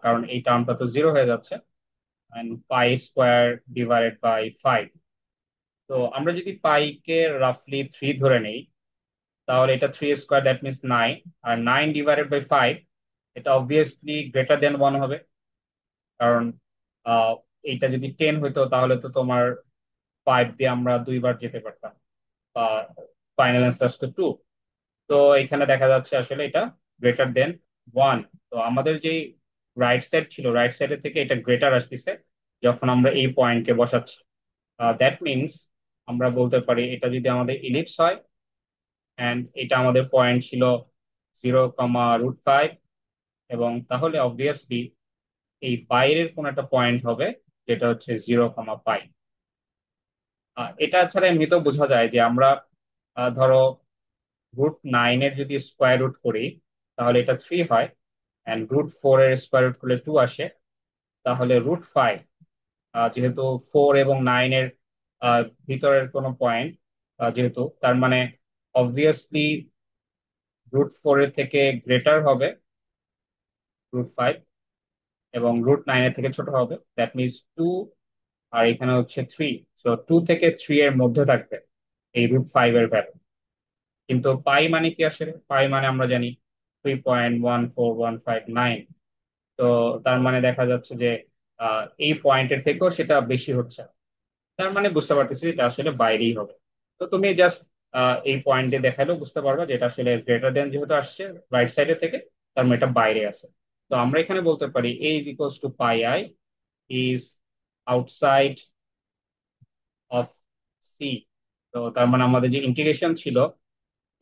কারণ এই টার্মটা তো 0 হয়ে যাচ্ছে, and pi square divided by 5। তো আমরা যদি পাইকে রাফলি 3 ধরে নেই, তাহলে এটা 3 স্কোয়ার, দ্যাট মিনস 9। আর 9 ডিভাইডেড বাই 5, এটা অবভিয়াসলি গ্রেটার দেন 1 হবে। কারণ আহ, এটা যদি 10 হইতো তাহলে তো তোমার 5 দিয়ে আমরা দুইবার যেতে পারতাম, বা ফাইনাল অ্যান্সার তো 2। তো এখানে দেখা যাচ্ছে আসলে এটা গ্রেটার দেন 1। তো আমাদের যে রাইট সাইড ছিল, রাইট সাইডের থেকে এটা গ্রেটার আসতেছে যখন আমরা এই পয়েন্টকে বসাচ্ছি। দ্যাট মিনস আমরা বলতে পারি এটা যদি আমাদের ইলিপস হয়, অ্যান্ড এটা আমাদের পয়েন্ট ছিল 0, √5, এবং তাহলে অবভিয়াসলি এই বাইরের কোন একটা পয়েন্ট হবে যেটা হচ্ছে 0, পাই। এটা ছাড়া এমনিতেও বোঝা যায় যে আমরা ধরো √9 এর যদি স্কোয়ার রুট করি তাহলে এটা 3 হয়, অ্যান্ড √4 এর স্কোয়ার রুট করলে 2 আসে। তাহলে √5, যেহেতু 4 এবং 9 এর ভিতরের কোনো পয়েন্ট, যেহেতু তার মানে অবভিয়াসলি √4 এর থেকে গ্রেটার হবে √5, এবং √9 এর থেকে ছোট হবে, দ্যাট মিনস 2। আর এখানে হচ্ছে 3, সো 2 থেকে 3 এর মধ্যে থাকবে এই √5 এর ভ্যালু। কিন্তু পাই মানে কি আসলে? পাই মানে আমরা জানি 3.14159। তো তার মানে দেখা যাচ্ছে যে এই পয়েন্টের থেকেও সেটা বেশি হচ্ছে। তার মানে বুঝতে পারতেছি এটা আসলে বাইরেই হবে। তো তুমি জাস্ট এই পয়েন্টে দেখালেও বুঝতে পারবে যে এটা আসলে গ্রেটার দেন যেহেতু আসছে রাইট সাইডে থেকে, তার মানে এটা বাইরে আছে। তো আমরা এখানে বলতে পারি a is equals to pi i is outside of C. তো তার মানে আমাদের যে ইন্টিগ্রেশন ছিল,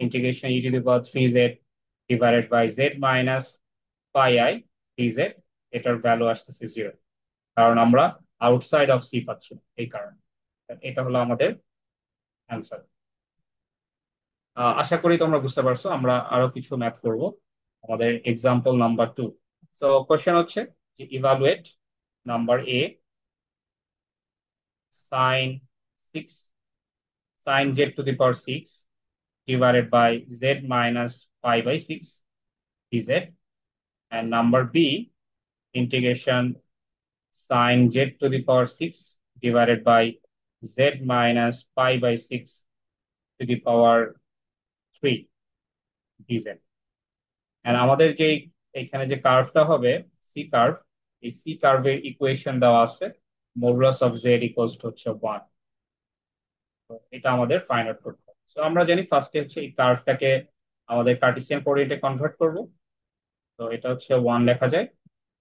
integration e⁻³ divided by Z minus pi i dz, এটার ভ্যালু আসতেছে 0, কারণ আমরা আউটসাইড অফ সি পাচ্ছি না, এই কারণে। এটা হলো আমাদের অ্যান্সার। আশা করি তোমরা বুঝতে পারছো। আমরা আরো কিছু ম্যাথ করব, আমাদের এক্সাম্পল নাম্বার 2। তো কোশ্চেন হচ্ছে যে evaluate number a sine 6 sine z⁶ divided by z minus pi/6 dz, and number b integration sin z⁶ divided by z minus pi/6 to the power 3 dz। And আমাদের যে এখানে যে কার্ভটা হবে C curve, এই C কার্ভের equation দেওয়া আছে, modulus of Z equals to হচ্ছে 1। তো এটা আমাদের ফাইন্ড আউট করতে হবে। তো আমরা জানি ফার্স্টে হচ্ছে এই কার্ভটাকে আমাদের কার্টেসিয়ান কোঅর্ডিনেটে কনভার্ট করব। তো এটা হচ্ছে 1 লেখা যায়,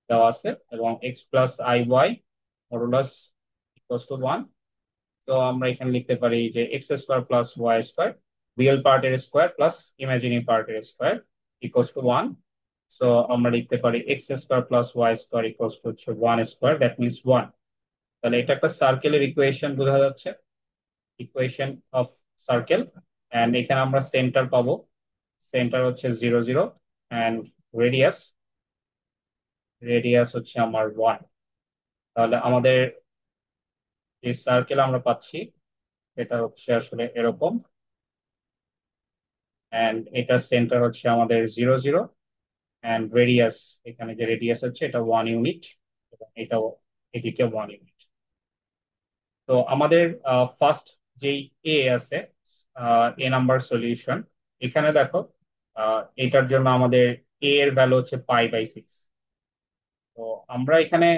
দেওয়া আছে, এবং x+i y modulus equals to 1। তো আমরা এখানে লিখতে পারি যে x² + y², রিয়েল পার্টের স্কোয়ার প্লাস ইমাজিনারি পার্টের স্কোয়ার ইকুয়ালস টু 1। সো আমরা লিখতে পারি x² + y² ইকুয়ালস টু হচ্ছে 1², দ্যাট মিনস 1। তাহলে এটা একটা সার্কেলের ইকুয়েশন বোঝা যাচ্ছে, ইকুয়েশন অফ সার্কেল। এন্ড এখানে আমরা সেন্টার পাবো, সেন্টার হচ্ছে 0, 0, এন্ড রেডিয়াস, রেডিয়াস হচ্ছে আমার 1। তাহলে আমাদের যে সার্কেল আমরা পাচ্ছি এটা হচ্ছে আসলে এরকম, এন্ড এটা সেন্টার হচ্ছে আমাদের 0, 0, এন্ড রেডিয়াস, এখানে যে রেডিয়াস হচ্ছে এটা 1 ইউনিট, এবং এটাও এদিকে 1 ইউনিট। তো আমাদের ফার্স্ট যেই এ আছে, এ নাম্বার সলিউশন, এখানে দেখো এটার জন্য আমাদের এ এর ভ্যালু হচ্ছে পাই/6। তো আমরা এখানে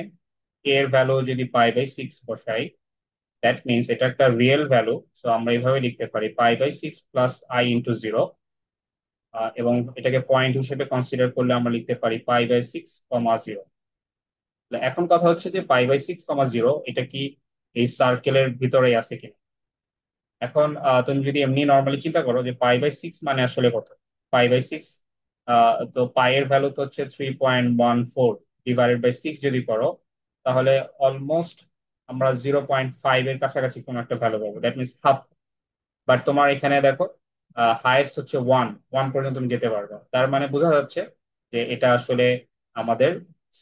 এ এর ভ্যালু যদি পাই/6 বসাই, দ্যাট মিনস এটা একটা রিয়েল ভ্যালু। সো আমরা এইভাবে লিখতে পারি পাই/6 প্লাস i × 0, এবং এটাকে পয়েন্ট হিসেবে কনসিডার করলে আমরা লিখতে পারি পাই/6, 0। এখন কথা হচ্ছে যে পাই/6, 0 এটা কি এই সার্কেলের ভিতরেই আছে কিনা। এখন তুমি যদি এমনি নর্মালি চিন্তা করো যে পাই/6 মানে আসলে কত, পাই/6, তো পাই এর ভ্যালু তো হচ্ছে 3.14, ডিভাইডেড বাই 6 যদি করো তাহলে অলমোস্ট আমরা 0.5 এর কাছাকাছি কোনো একটা ভ্যালু পাবো, দ্যাট মিনস হাফ। বাট তোমার এখানে দেখো হাইয়েস্ট হচ্ছে 1, 1 পর্যন্ত তুমি যেতে পারবে, তার মানে বোঝা যাচ্ছে যে এটা আসলে আমাদের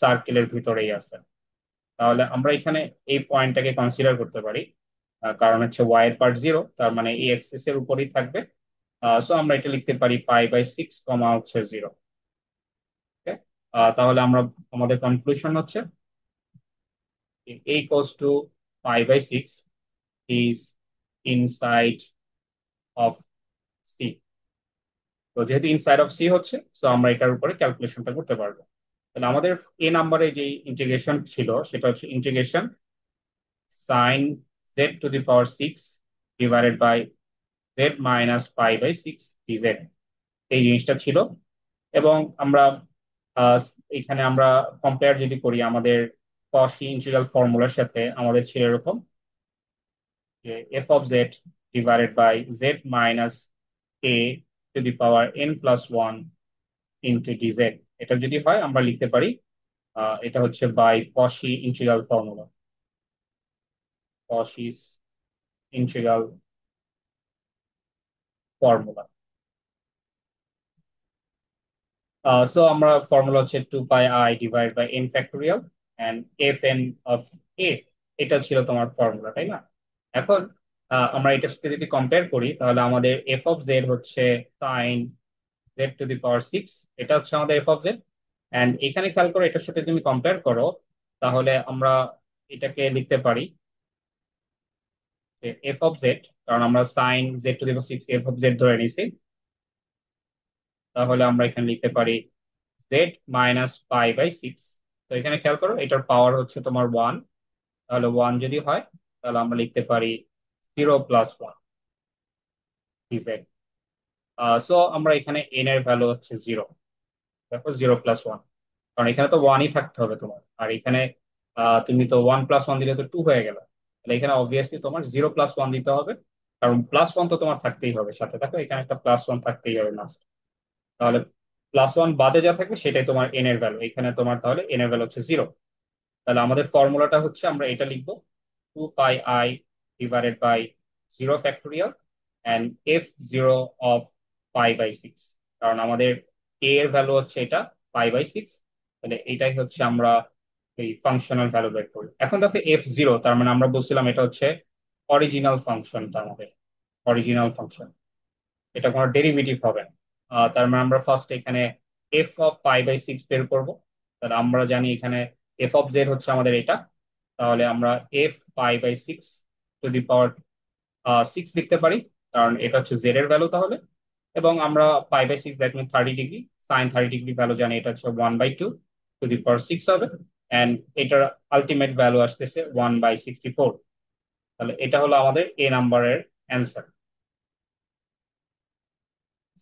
সার্কেলের ভিতরেই আছে। তাহলে আমরা এখানে এই পয়েন্টটাকে কনসিডার করতে পারি, কারণ হচ্ছে ওয়াই এর পার্ট জিরো, তার মানে এই এক্সিস এর উপরই থাকবে। সো আমরা এটা লিখতে পারি পাই/6 কমা হচ্ছে 0। তাহলে আমরা, আমাদের কনক্লুশন হচ্ছে a equals to pi/6 is inside of C। তো যেহেতু ইনসাইড অফ সি হচ্ছে, তো আমরা এটার উপরে ক্যালকুলেশনটা করতে পারবো। তাহলে আমাদের এ নাম্বারে যে ইন্টিগ্রেশন ছিল সেটা হচ্ছে integration sine z⁻6 divided by z-π/6 dz, এই জিনিসটা ছিল। এবং আমরা আহ, এখানে আমরা কম্পেয়ার যদি করি আমাদের কশি ইন্টিগ্রাল ফর্মুলার সাথে, আমাদের ছিল এরকম যে F of Z divided by Z minus A to the power N plus one into DZ. এটা যদি হয় আমরা লিখতে পারি, এটা হচ্ছে by Cauchy integral formula, Cauchy's integral formula. So আমরা ফর্মুলা হচ্ছে 2 πi divide by N factorial and F N of A, এটা ছিল তোমার ফর্মুলা, তাই না? এখন আমরা এটার সাথে যদি কম্পেয়ার করি তাহলে আমাদের এফ অফ জেড হচ্ছে সাইন z⁻6, এটা হচ্ছে আমাদের এফ অফ জেড। এন্ড এখানে খেয়াল করো, এটার সাথে তুমি কম্পেয়ার করো, তাহলে আমরা এটাকে লিখতে পারি যে এফ অফ জেড, কারণ আমরা sign z⁻6 F of Z ধরে নিছি, তাহলে আমরা এখানে লিখতে পারি z-π/6। তো এখানে খেয়াল করো, এটার পাওয়ার হচ্ছে তোমার ওয়ান, তাহলে ওয়ান যদি হয় তাহলে আমরা লিখতে পারি 0+1 ডিজেড। সো আমরা এখানে এন এর ভ্যালু হচ্ছে 0, দেখো 0+1, কারণ এখানে তো ওয়ানই থাকতে হবে তোমার, আর এখানে তুমি তো 1+1 দিলে তো 2 হয়ে গেল, তাহলে এখানে অবভিয়াসলি তোমার 0+1 দিতে হবে, কারণ +1 তো তোমার থাকতেই হবে সাথে, দেখো এখানে একটা +1 থাকতেই হবে মাস্ট। তাহলে +1 বাদে যা থাকবে সেটাই তোমার এন এর ভ্যালু, এখানে তোমার তাহলে এন এর ভ্যালু হচ্ছে 0। তাহলে আমাদের ফর্মুলাটা হচ্ছে আমরা এটা লিখবো 2 πi divided by 0 factorial and f0 of π/6, কারণ আমাদের a এর ভ্যালু হচ্ছে এটা π/6, তাহলে এটাই হচ্ছে আমরা এই ফাংশনাল ভ্যালু বের করি। এখন দেখো f0, তার মানে আমরা বলছিলাম এটা হচ্ছে অরিজিনাল ফাংশনটা, আমাদের অরিজিনাল ফাংশন, এটা কোনো ডেরিভেটিভ হবে না। তার মানে আমরা ফার্স্ট এখানে f of π/6 বের করব। তাহলে আমরা জানি এখানে এফ অফ জেড হচ্ছে আমাদের এটা, তাহলে আমরা f π/6 টু দি পাওয়ার 6 লিখতে পারি, কারণ এটা হচ্ছে জেড এর ভ্যালু তাহলে। এবং আমরা π/6 that mean 30 degree, sine 30 degree value জানি, এটা হচ্ছে 1/2 টু দি পাওয়ার 6 হবে। অ্যান্ড এটার আলটিমেট ভ্যালু আসতেছে 1/64। তাহলে এটা হলো আমাদের এ নাম্বারের অ্যান্সার।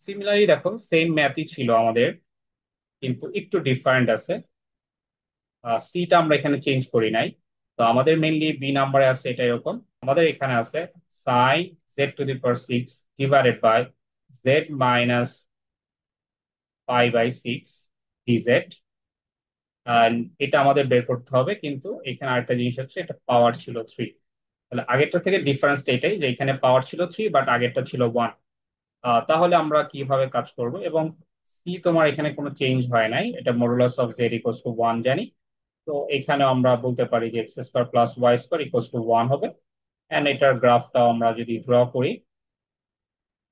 সিমিলারলি দেখো সেম ম্যাথই ছিল আমাদের, কিন্তু একটু ডিফারেন্ট আছে। সিটা আমরা এখানে চেঞ্জ করি নাই। তো আমাদের মেইনলি বি নাম্বারে আছে এটা এরকম, আমাদের এখানে আছে sign z⁻6 divided by z-π/6 DZ. এটা আমাদের বের করতে হবে, কিন্তু এখানে আরেকটা জিনিস হচ্ছে, এটা পাওয়ার ছিল 3। তাহলে আগেরটা থেকে ডিফারেন্সটা এটাই যে এখানে পাওয়ার ছিল 3 বাট আগেরটা ছিল 1। তাহলে আমরা কিভাবে কাজ করব, এবং সি তোমার এখানে কোনো চেঞ্জ হয় নাই, এটা modulus of Z equals to 1 জানি। তো এখানে আমরা বলতে পারি যে x square plus Y square equals to 1 হবে। এন্ড এটার গ্রাফটাও আমরা যদি ড্র করি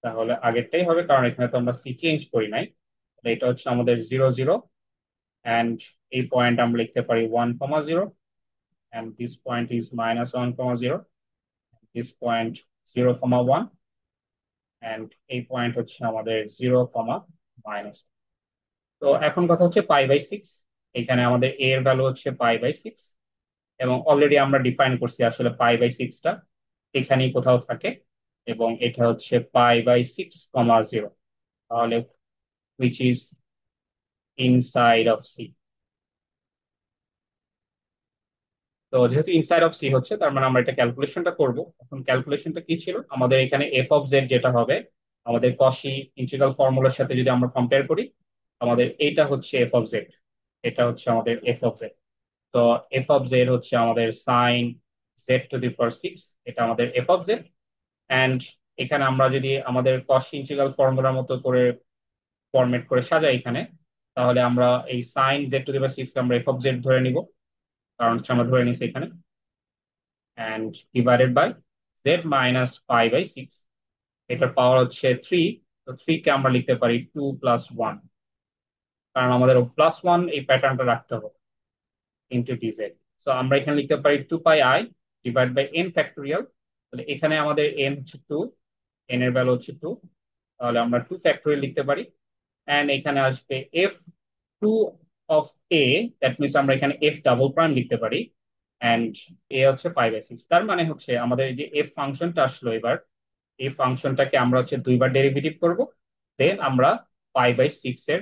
তাহলে আগেরটাই হবে, কারণ এখানে তো আমরা সি চেঞ্জ করি নাই। তাহলে এটা হচ্ছে আমাদের 0 0, অ্যান্ড এই পয়েন্ট আমরা লিখতে পারি 1,0, and this point is -1,0, this point 0,1, and এই পয়েন্ট হচ্ছে আমাদের 0, তো এখন কথা হচ্ছে π/6, এখানে আমাদের a এর ভ্যালু হচ্ছে π/6, এবং অলরেডি আমরা ডিফাইন করছি আসলে π/6টা এখানেই কোথাও থাকে, এবং এটা হচ্ছে π/6, 0, তাহলে which is inside of C। তো যেহেতু ইনসাইড অফ সি হচ্ছে, তার মানে আমরা এটা ক্যালকুলেশনটা করব। এখন ক্যালকুলেশনটা কি ছিল, আমাদের এখানে এফ অফ জেড যেটা হবে, আমাদের কশি ইন্টিগ্রাল ফর্মুলার সাথে যদি আমরা কম্পেয়ার করি, আমাদের এইটা হচ্ছে এফ অফ জেড, এটা হচ্ছে আমাদের এফ অফ জেড। তো এফ অফ জেড হচ্ছে আমাদের সাইন z⁻6, এটা আমাদের এফ অফ জেড। অ্যান্ড এখানে আমরা যদি আমাদের কস ইন্টিগ্রাল ফর্মুলার মতো করে ফরম্যাট করে সাজাই এখানে, তাহলে আমরা এই সাইন z⁻6 আমরা এফ অফ জেড ধরে নিব। কারণ হচ্ছে আমরা ধরে নিচ্ছি এখানে, and divided by Z minus 5/6, এটার পাওয়ার হচ্ছে 3। তো 3 কে আমরা লিখতে পারি 2+1, কারণ আমাদের +1 এই প্যাটার্নটা রাখতে হবে ইন্টু ডিজেড। সো আমরা এখানে লিখতে পারি 2πi divide by n factorial. তাহলে এখানে আমাদের n হচ্ছে 2, n এর ভ্যালু হচ্ছে 2, তাহলে আমরা 2 ফ্যাক্টোরিয়াল লিখতে পারি। এন্ড এখানে আসবে f two of a, that means আমরা এখানে এফ ডাবল প্রাইম লিখতে পারি। এন্ড এ হচ্ছে 5/6, তার মানে হচ্ছে আমাদের এই যে এফ ফাংশনটা আসলো, এবার এই ফাংশনটাকে আমরা হচ্ছে দুইবার ডেরিভেটিভ করব, দেন আমরা 5/6 এর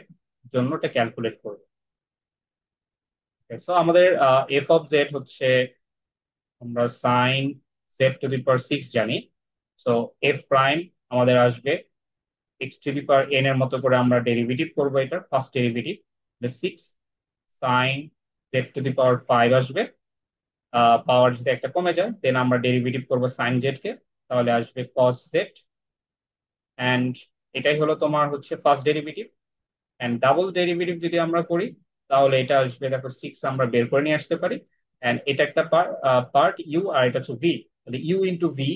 জন্য এটা ক্যালকুলেট করবো। সো আমাদের এফ অফ জেড হচ্ছে, আমরা সাইন z⁴ জানি। সো এফ প্রাইম আমাদের আসবে x⁴n এর মতো করে আমরা ডেরিভেটিভ করবো, এটা ফার্স্ট ডেরিভেটিভ 6 সাইন z⁵ আসবে। পাওয়ার যদি একটা কমে যায় দেন আমরা ডেরিভেটিভ করবো সাইন জেড কে, তাহলে আসবে কস জেড। অ্যান্ড এটাই হলো তোমার হচ্ছে first derivative. And double derivative যদি আমরা করি তাহলে এটা আসবে, দেখো 6 আমরা বের করে নিয়ে আসতে পারি। এন্ড এটা একটা পার্ট ইউ, আর এটা হচ্ছে ভি। তাহলে ইউ ইন্টু ভি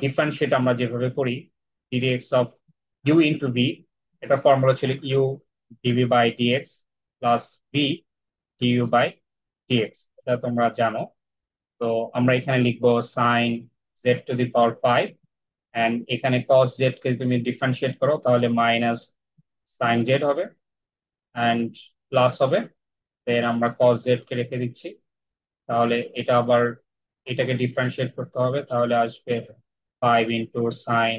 ডিফারেন্সিয়েট আমরা যেভাবে করি, dx of u into v, এটা ফর্মুলা ছিল u dv by dx plus v du by dx, এটা তোমরা জানো। তো আমরা এখানে লিখবো সাইন z⁵ এন্ড এখানে কস জেড কে তুমি ডিফারেন্সিয়েট করো তাহলে মাইনাস সাইন জেড হবে, অ্যান্ড প্লাস হবে, দেন আমরা কস জেড কে রেখে দিচ্ছি। তাহলে এটা আবার এটাকে ডিফারেন্সিয়েট করতে হবে, তাহলে আসবে 5 × sin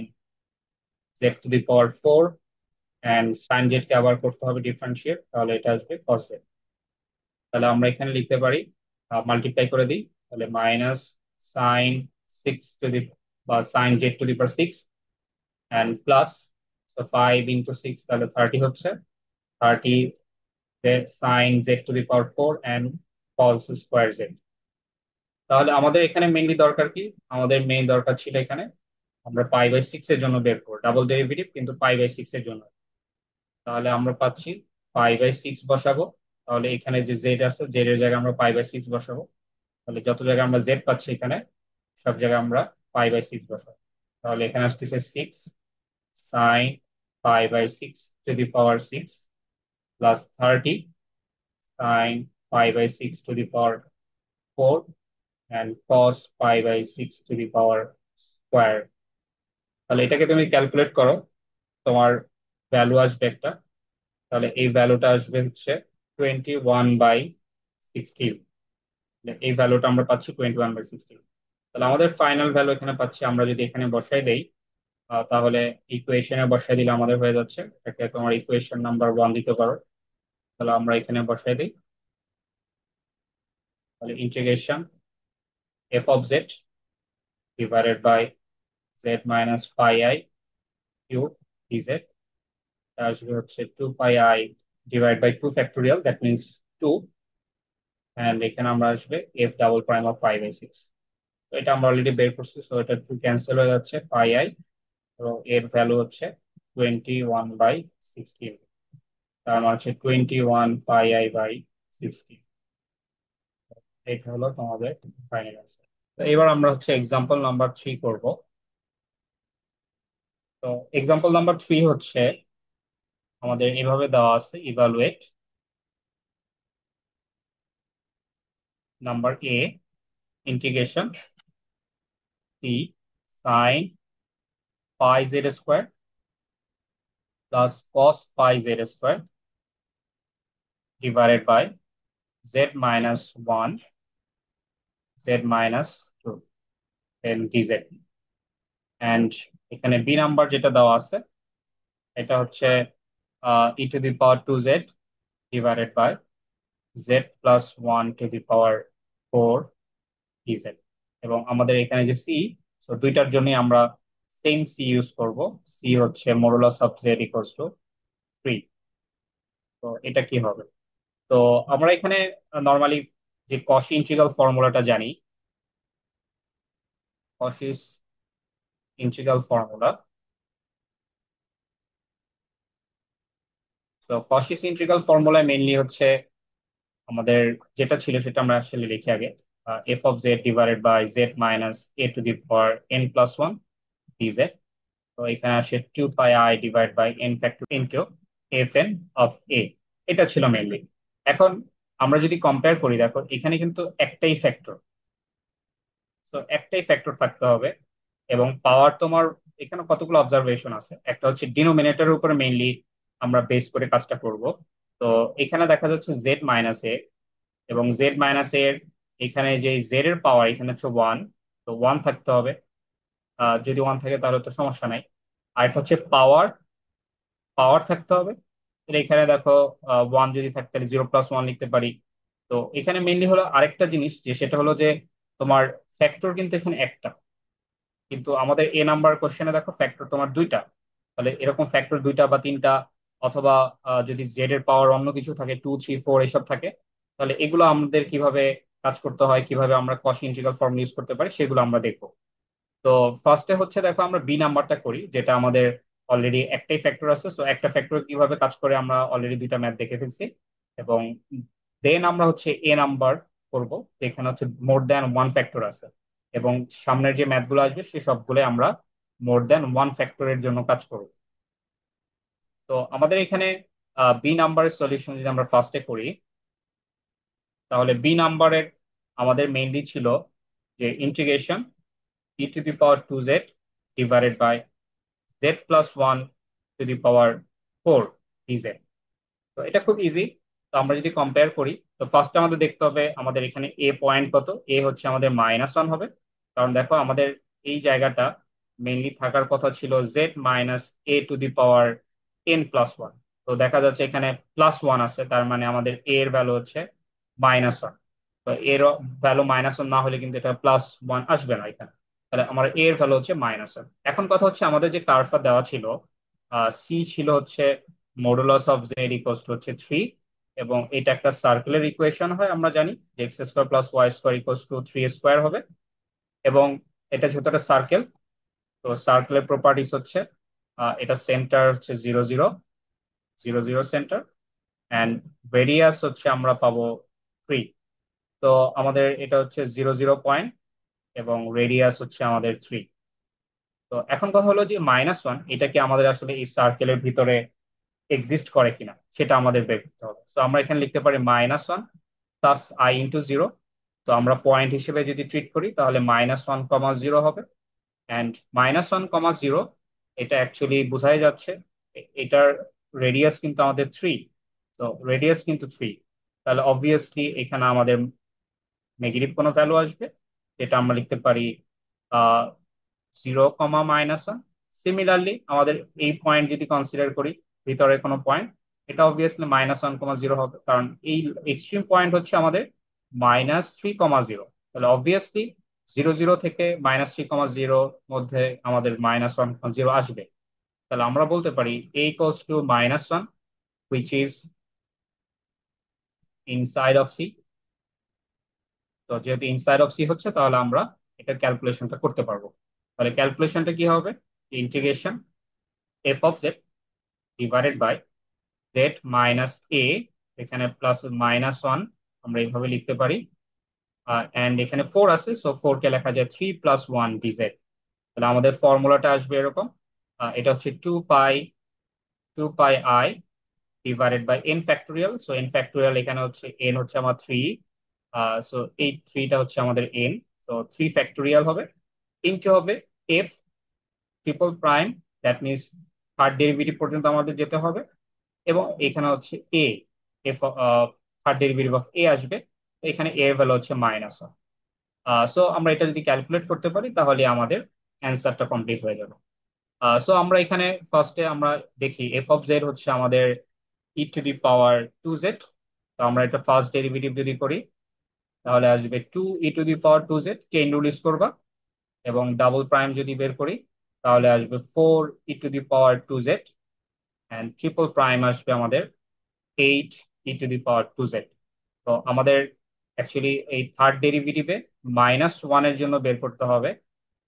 z⁴, and sine Z কে আবার করতে হবে ডিফারেন্সিয়েট, তাহলে এটা আসবে কস জেড। তাহলে আমরা এখানে লিখতে পারি, মাল্টিপ্লাই করে দিই, তাহলে minus sine six to the বা sin z⁴ অ্যান্ড প্লাস, তো 5 × 6 তাহলে 30 হচ্ছে, 30 sine z⁴ and cos square z. তাহলে আমাদের এখানে মেইনলি দরকার কি, আমাদের মেইন দরকার ছিল এখানে আমরা π/6 এর জন্য বের করবো ডাবল ডেরিভেটিভ, কিন্তু π/6 এর জন্য। তাহলে আমরা পাচ্ছি π/6 বসাবো, তাহলে এখানে যে জেড আছে জেড এর জায়গায় আমরা π/6 বসাবো। তাহলে যত জায়গায় আমরা জেড পাচ্ছি এখানে সব জায়গায় আমরা π/6 বসাবো। তাহলে এখানে আসতেছে 6 sine π/6 plus 30 sine π/6 and cos π/6 তাহলে এটাকে তুমি ক্যালকুলেট করো, তোমার ভ্যালু আসবে একটা, তাহলে এই ভ্যালুটা আসবে হচ্ছে 21/16। এই ভ্যালুটা আমরা পাচ্ছি 21/16। তাহলে আমাদের ফাইনাল ভ্যালু এখানে পাচ্ছি, আমরা যদি এখানে বসাই দেই তাহলে ইকুয়েশনে বসাই দিলে আমাদের হয়ে যাচ্ছে, এটাকে তোমার ইকুয়েশন নাম্বার 1 দিতে পারো। তাহলে আমরা এখানে বসাই দিই, তাহলে integration F of Z divided by Z minus pi i cube dz আসবে হচ্ছে 2πi divide by 2 factorial, that means 2। And এখানে আমরা আসবে এফ ডাবল প্রাইম অফ 5/6। তো এটা আমরা অলরেডি বের করছি, সো এটা 2 ক্যান্সেল হয়ে যাচ্ছে, πi, তো এর ভ্যালু হচ্ছে 21/16, তার মানে হচ্ছে 21πi/16। এটা হলো তোমাদের ফাইনাল অ্যান্সার। তো এবার আমরা হচ্ছে এক্সাম্পল নাম্বার 3 করব। তো এক্সাম্পল নাম্বার 3 হচ্ছে আমাদের এভাবে দেওয়া আছে, evaluate number A integration C sine π z² plus cos π z² divided by z-1 z-2 then dz। And এখানে বি নাম্বার যেটা দেওয়া আছে এটা হচ্ছে e⁴ divided by z+1⁴ dz। এবং আমাদের এখানে যে সি, তো দুইটার জন্য আমরা সেম সি ইউজ করব। সি হচ্ছে modulus of Z equals two 3। তো এটা কি হবে, তো আমরা এখানে নর্মালি যে কসি ইন্টিগ্রাল ফর্মুলাটা জানি, কসিস ইন্টিগ্রাল ফর্মুলা। তো কসিস ইন্টিগ্রাল ফর্মুলা মেইনলি হচ্ছে আমাদের যেটা ছিল সেটা আমরা আসলে লিখি আগে, F of Z divided by Z minus A to the power N plus one DZ. তো এখানে আসে 2 পাই divide by N factor into F N of A. এটা ছিল মেইনলি। এখন আমরা যদি কম্পেয়ার করি, দেখো এখানে কিন্তু একটাই ফ্যাক্টর, তো একটাই ফ্যাক্টর থাকতে হবে। এবং পাওয়ার তোমার এখানে কতগুলো অবজারভেশন আছে, একটা হচ্ছে ডিনোমিনেটরের উপরে মেইনলি আমরা বেস করে কাজটা করব। তো এখানে দেখা যাচ্ছে জেড মাইনাস এ, এবং জেড মাইনাস এর এখানে যে জেড এর পাওয়ার এখানে হচ্ছে ওয়ান, তো ওয়ান থাকতে হবে। যদি ওয়ান থাকে তাহলে তো সমস্যা নাই। আর একটা হচ্ছে পাওয়ার, পাওয়ার থাকতে হবে। তাহলে এখানে দেখো ওয়ান যদি থাকে তাহলে জিরো প্লাস ওয়ান লিখতে পারি। তো এখানে মেইনলি হলো আরেকটা জিনিস, যে সেটা হলো যে তোমার ফ্যাক্টর কিন্তু এখানে একটা, কিন্তু আমাদের এ নাম্বার কোশ্চেনে দেখো ফ্যাক্টর তোমার দুইটা। তাহলে এরকম ফ্যাক্টর দুইটা বা তিনটা, অথবা যদি জেড এর পাওয়ার অন্য কিছু থাকে, টু থ্রি ফোর এসব থাকে, তাহলে এগুলো আমাদের কিভাবে কাজ করতে হয়, কিভাবে আমরা কস ইন্টিগ্রাল ফর্ম ইউজ করতে পারি, সেগুলো আমরা দেখবো। তো ফার্স্টে হচ্ছে দেখো আমরা বি নাম্বারটা করি, যেটা আমাদের অলরেডি একটাই ফ্যাক্টর আছে। সো একটা ফ্যাক্টর কিভাবে কাজ করে আমরা অলরেডি দুইটা ম্যাথ দেখে ফেলছি। এবং দেন আমরা হচ্ছে এ নাম্বার করব, যেখানে হচ্ছে মোর দ্যান ওয়ান ফ্যাক্টর আছে। এবং সামনের যে ম্যাথ গুলো আসবে সে সবগুলো আমরা মোর দ্যান ওয়ান ফ্যাক্টরের জন্য কাজ করব। তো আমাদের এখানে বি নাম্বারের সলিউশন যদি আমরা ফার্স্টে করি, তাহলে বি নাম্বারের আমাদের মেইনলি ছিল যে integration e to the power two z divided by z plus one to the power four dz. তো এটা খুব ইজি। তো আমরা যদি কম্পেয়ার করি, তো ফার্স্টে আমাদের দেখতে হবে আমাদের এখানে এ পয়েন্ট কত। এ হচ্ছে আমাদের মাইনাস ওয়ান হবে, কারণ দেখো আমাদের এই জায়গাটা মেইনলি থাকার কথা ছিল Z minus A to the power N plus one. তো দেখা যাচ্ছে এখানে প্লাস ওয়ান আছে, তার মানে আমাদের এ এর ভ্যালু হচ্ছে মাইনাস ওয়ান। তো এর ভ্যালু মাইনাস ওয়ান না হলে কিন্তু এটা প্লাস ওয়ান আসবে না এখানে। তাহলে আমার এ এর ভ্যালু হচ্ছে মাইনাস ওয়ান। এখন কথা হচ্ছে আমাদের যে কার্ভটা দেওয়া ছিল, সি ছিল হচ্ছে modulus of Z equals to হচ্ছে থ্রি। এবং এটা একটা সার্কেলের ইকুয়েশন হয়, আমরা জানি যে x square plus Y square equals to three square হবে। এবং এটা যেহেতু একটা সার্কেল, তো সার্কেলের প্রপার্টিস হচ্ছে এটা সেন্টার হচ্ছে zero zero, zero zero centre, and radius হচ্ছে আমরা পাবো থ্রি। তো আমাদের এটা হচ্ছে জিরো জিরো পয়েন্ট, এবং রেডিয়াস হচ্ছে আমাদের থ্রি। তো এখন কথা হলো যে মাইনাস ওয়ান এটা কি আমাদের আসলে এই সার্কেলের ভিতরে এক্সিস্ট করে কিনা সেটা আমাদের বের করতে হবে। তো আমরা এখানে লিখতে পারি minus one plus I into zero. তো আমরা পয়েন্ট হিসেবে যদি ট্রিট করি তাহলে মাইনাস ওয়ান কমা জিরো হবে। And minus one comma zero এটা অ্যাকচুয়ালি বোঝাই যাচ্ছে এটার রেডিয়াস কিন্তু আমাদের থ্রি। তো রেডিয়াস কিন্তু থ্রি, তাহলে অবভিয়াসলি এখানে আমাদের নেগেটিভ কোনো ভ্যালু আসবে, যেটা আমরা লিখতে পারি zero comma minus one. Similarly আমাদের এই পয়েন্ট যদি কনসিডার করি, ভিতরে কোনো পয়েন্ট, এটা obviously minus one comma zero হবে, কারণ এই এক্সট্রিম পয়েন্ট হচ্ছে আমাদের মাইনাস থ্রি কমা জিরো। তাহলে অবভিয়াসলি জিরো জিরো থেকে মাইনাস থ্রি কমা জিরো মধ্যে আমাদের মাইনাস ওয়ান কমা জিরো আসবে। তাহলে আমরা বলতে পারি A equals to minus one, which is inside of C. তো যেহেতু ইনসাইড অফ সি হচ্ছে, তাহলে আমরা এটা ক্যালকুলেশনটা করতে পারবো। তাহলে ক্যালকুলেশনটা কি হবে, integration F of Z divided by Z minus A, এখানে প্লাস মাইনাস ওয়ান আমরা এইভাবে লিখতে পারি। অ্যান্ড এখানে ফোর আছে, সো ফোর কে লেখা যায় থ্রি প্লাস ওয়ান ডিজেড। তাহলে আমাদের ফর্মুলাটা আসবে এরকম, এটা হচ্ছে two pi i divided by N factorial. So n factorial এখানে হচ্ছে এন হচ্ছে আমার থ্রি, সো এই থ্রিটা হচ্ছে আমাদের এন। তো থ্রি ফ্যাক্টোরিয়াল হবে, ইনটু হবে F triple prime, that means third derivative পর্যন্ত আমাদের যেতে হবে। এবং এখানে হচ্ছে এ, এফ থার্ড ডেরিভেটিভ অফ এ আসবে। তো এখানে এ এর ভ্যালু হচ্ছে মাইনাস ওয়ান। সো আমরা এটা যদি ক্যালকুলেট করতে পারি তাহলে আমাদের অ্যান্সারটা কমপ্লিট হয়ে যাবে। সো আমরা এখানে ফার্স্টে আমরা দেখি এফ অফ জেড হচ্ছে আমাদের E to the power two Z. তো আমরা এটা ফার্স্ট ডেরিভেটিভ যদি করি তাহলে আসবে two E to the power two Z, chain rule use করবা। এবং ডাবল প্রাইম যদি বের করি তাহলে আসবে four E to the power two Z, and triple prime আসবে আমাদের eight E to the power two Z. তো আমাদের অ্যাকচুয়ালি এই থার্ড ডেরিভেটিভে মাইনাস ওয়ানের জন্য বের করতে হবে।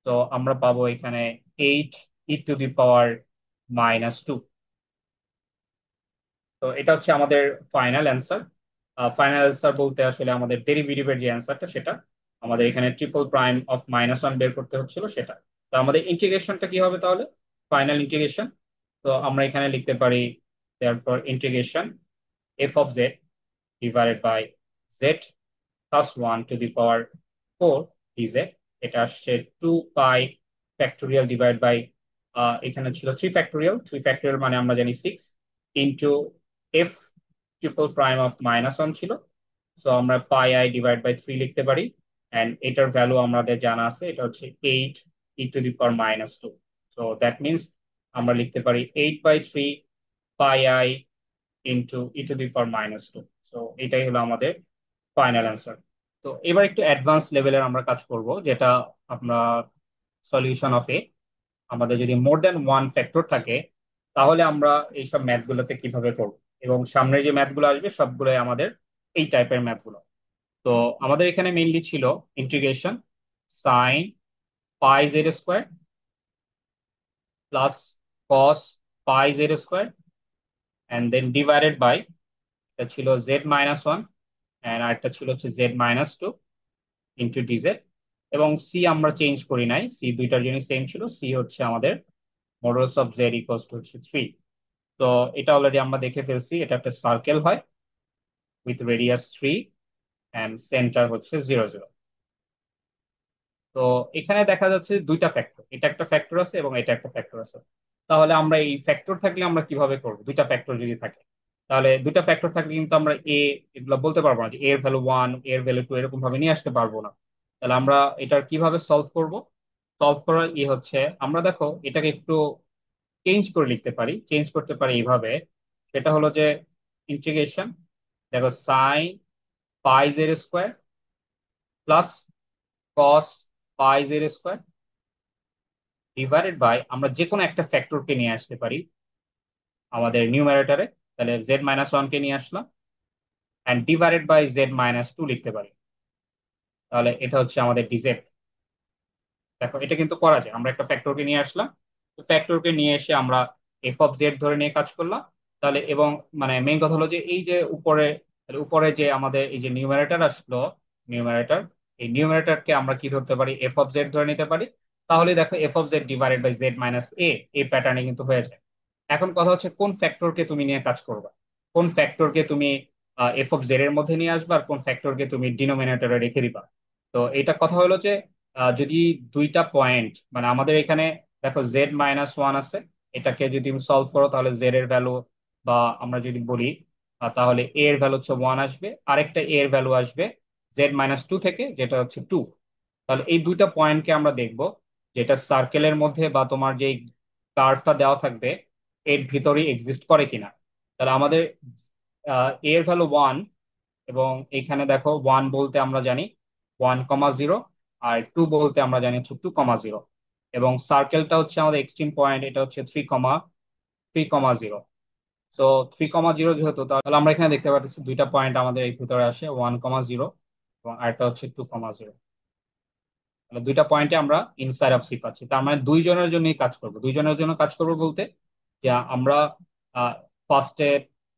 তো আমরা পাবো এখানে eight E to the power minus two. তো এটা হচ্ছে আমাদের ফাইনাল অ্যান্সার। ফাইনাল অ্যান্সার বলতে আসলে আমাদের ডেরিভেটিভের যে অ্যান্সারটা সেটা আমাদের এখানে ট্রিপল প্রাইম অফ -1 বের করতে হচ্ছিল সেটা। তো আমাদের ইন্টিগ্রেশনটা কি হবে তাহলে, ফাইনাল ইন্টিগ্রেশন। তো আমরা এখানে লিখতে পারি therefore integration F of Z divided by z plus 1 to the power 4 dz। এটা আসছে 2 পাই ফ্যাক্টোরিয়াল ডিভাইড বাই, এখানে ছিল 3 ফ্যাক্টোরিয়াল মানে আমরা জানি 6 into F triple prime of -1 ছিল। সো আমরা পাই আই ডিভাইড বাই 3 লিখতে পারি। অ্যান্ড এটার ভ্যালু আমাদের জানা আছে, এটা হচ্ছে 8 e⁻²। সো দ্যাট মিনস আমরা লিখতে পারি 8/3 পাই আই ইন্টু e⁻²। সো এটাই হলো আমাদের ফাইনাল অ্যান্সার। তো এবার একটু অ্যাডভান্স লেভেলের আমরা কাজ করব, যেটা আমরা সলিউশন অফ এ, আমাদের যদি মোর দ্যান ওয়ান ফ্যাক্টর থাকে তাহলে আমরা এইসব ম্যাথগুলোতে কিভাবে করব, এবং সামনের যে ম্যাথগুলো আসবে সবগুলোই আমাদের এই টাইপের ম্যাথগুলো। তো আমাদের এখানে মেইনলি ছিল integration sine pi Z square plus cos pi Z square and then divided by, এটা ছিল z-1 অ্যান্ড আরেকটা ছিল হচ্ছে z-2 ইন্টু ডিজেড। এবং সি আমরা চেঞ্জ করি নাই, সি দুইটার জন্য সেম ছিল, সি হচ্ছে আমাদের modulus of Z equals to হচ্ছে 3। তো এটা অলরেডি আমরা দেখে ফেলছি, এটা একটা সার্কেল হয় উইথ রেডিয়াস 3 অ্যান্ড সেন্টার হচ্ছে 0 0। তো এখানে দেখা যাচ্ছে দুইটা ফ্যাক্টর, এটা একটা ফ্যাক্টর আছে এবং এটা একটা ফ্যাক্টর আছে। তাহলে আমরা এই ফ্যাক্টর থাকলে আমরা কিভাবে করবো, দুইটা ফ্যাক্টর যদি থাকে তাহলে দুইটা ফ্যাক্টর থাকলে কিন্তু আমরা এগুলো বলতে পারবো না যে এর ভ্যালু 1 এর ভ্যালু 2 এরকম ভাবে নিয়ে আসতে পারবো না। তাহলে আমরা এটার কিভাবে সলভ করব, সলভ করার হচ্ছে আমরা দেখো এটাকে একটু চেঞ্জ করে লিখতে পারি, চেঞ্জ করতে পারি এইভাবে। সেটা হলো যে ইন্টিগ্রেশন, দেখো sine pi Z square plus cos pi Z square divided by, আমরা যে কোনো একটা ফ্যাক্টরকে নিয়ে আসতে পারি আমাদের নিউমারেটরে। তাহলে z-1 কে নিয়ে আসলাম অ্যান্ড ডিভাইডেড বাই z-2 লিখতে পারি। তাহলে এটা হচ্ছে আমাদের ডিজেড। দেখো এটা কিন্তু করা যায়, আমরা একটা ফ্যাক্টরকে নিয়ে আসলাম, ফ্যাক্টরকে নিয়ে এসে আমরা এফ অফ জেড ধরে নিয়ে কাজ করলাম। তাহলে এবং মানে মেইন কথা হলো যে এই যে উপরে, তাহলে উপরে যে আমাদের এই যে নিউমারেটর আসলো, নিউমারেটর, এই নিউমারেটরকে আমরা কি ধরতে পারি, এফ অফ জেড ধরে নিতে পারি। তাহলে দেখো f of Z divided by z-a এই প্যাটার্নে কিন্তু হয়ে যায়। এখন কথা হচ্ছে কোন ফ্যাক্টরকে তুমি নিয়ে কাজ করবা, কোন ফ্যাক্টরকে তুমি এফ অফ জেড এর মধ্যে নিয়ে আসবা আর কোন ফ্যাক্টরকে তুমি ডিনোমিনেটরে রেখে দিবা। তো এটা কথা হলো যে যদি দুইটা পয়েন্ট মানে আমাদের এখানে দেখো z-1 আছে, এটাকে যদি তুমি সলভ করো তাহলে জেড এর ভ্যালু, বা আমরা যদি বলি তাহলে এ এর ভ্যালু হচ্ছে 1 আসবে, আরেকটা এ এর ভ্যালু আসবে z-2 থেকে যেটা হচ্ছে 2। তাহলে এই দুইটা পয়েন্টকে আমরা দেখব যেটা সার্কেলের মধ্যে বা তোমার যে কার্ভটা দেওয়া থাকবে এর ভিতরেই এক্সিস্ট করে কিনা। তাহলে আমাদের এর ভ্যালু 1, এবং এখানে দেখো 1 বলতে আমরা জানি 1,0 আর 2 বলতে আমরা জানি হচ্ছে 2,0, এবং সার্কেলটা হচ্ছে আমাদের এক্সট্রিম পয়েন্ট, এটা হচ্ছে 3,0। তো 3,0 যেহেতু, তাহলে আমরা এখানে দেখতে পাচ্ছি দুইটা পয়েন্ট আমাদের এই ভিতরে আসে 1,0 এবং আরেকটা হচ্ছে 2,0। তাহলে দুইটা পয়েন্টে আমরা ইনসাইড অফ সি পাচ্ছি, তার মানে দুইজনের জন্যই কাজ করব, দুইজনের জন্য কাজ করব বলতে যে আমরা ফার্স্টে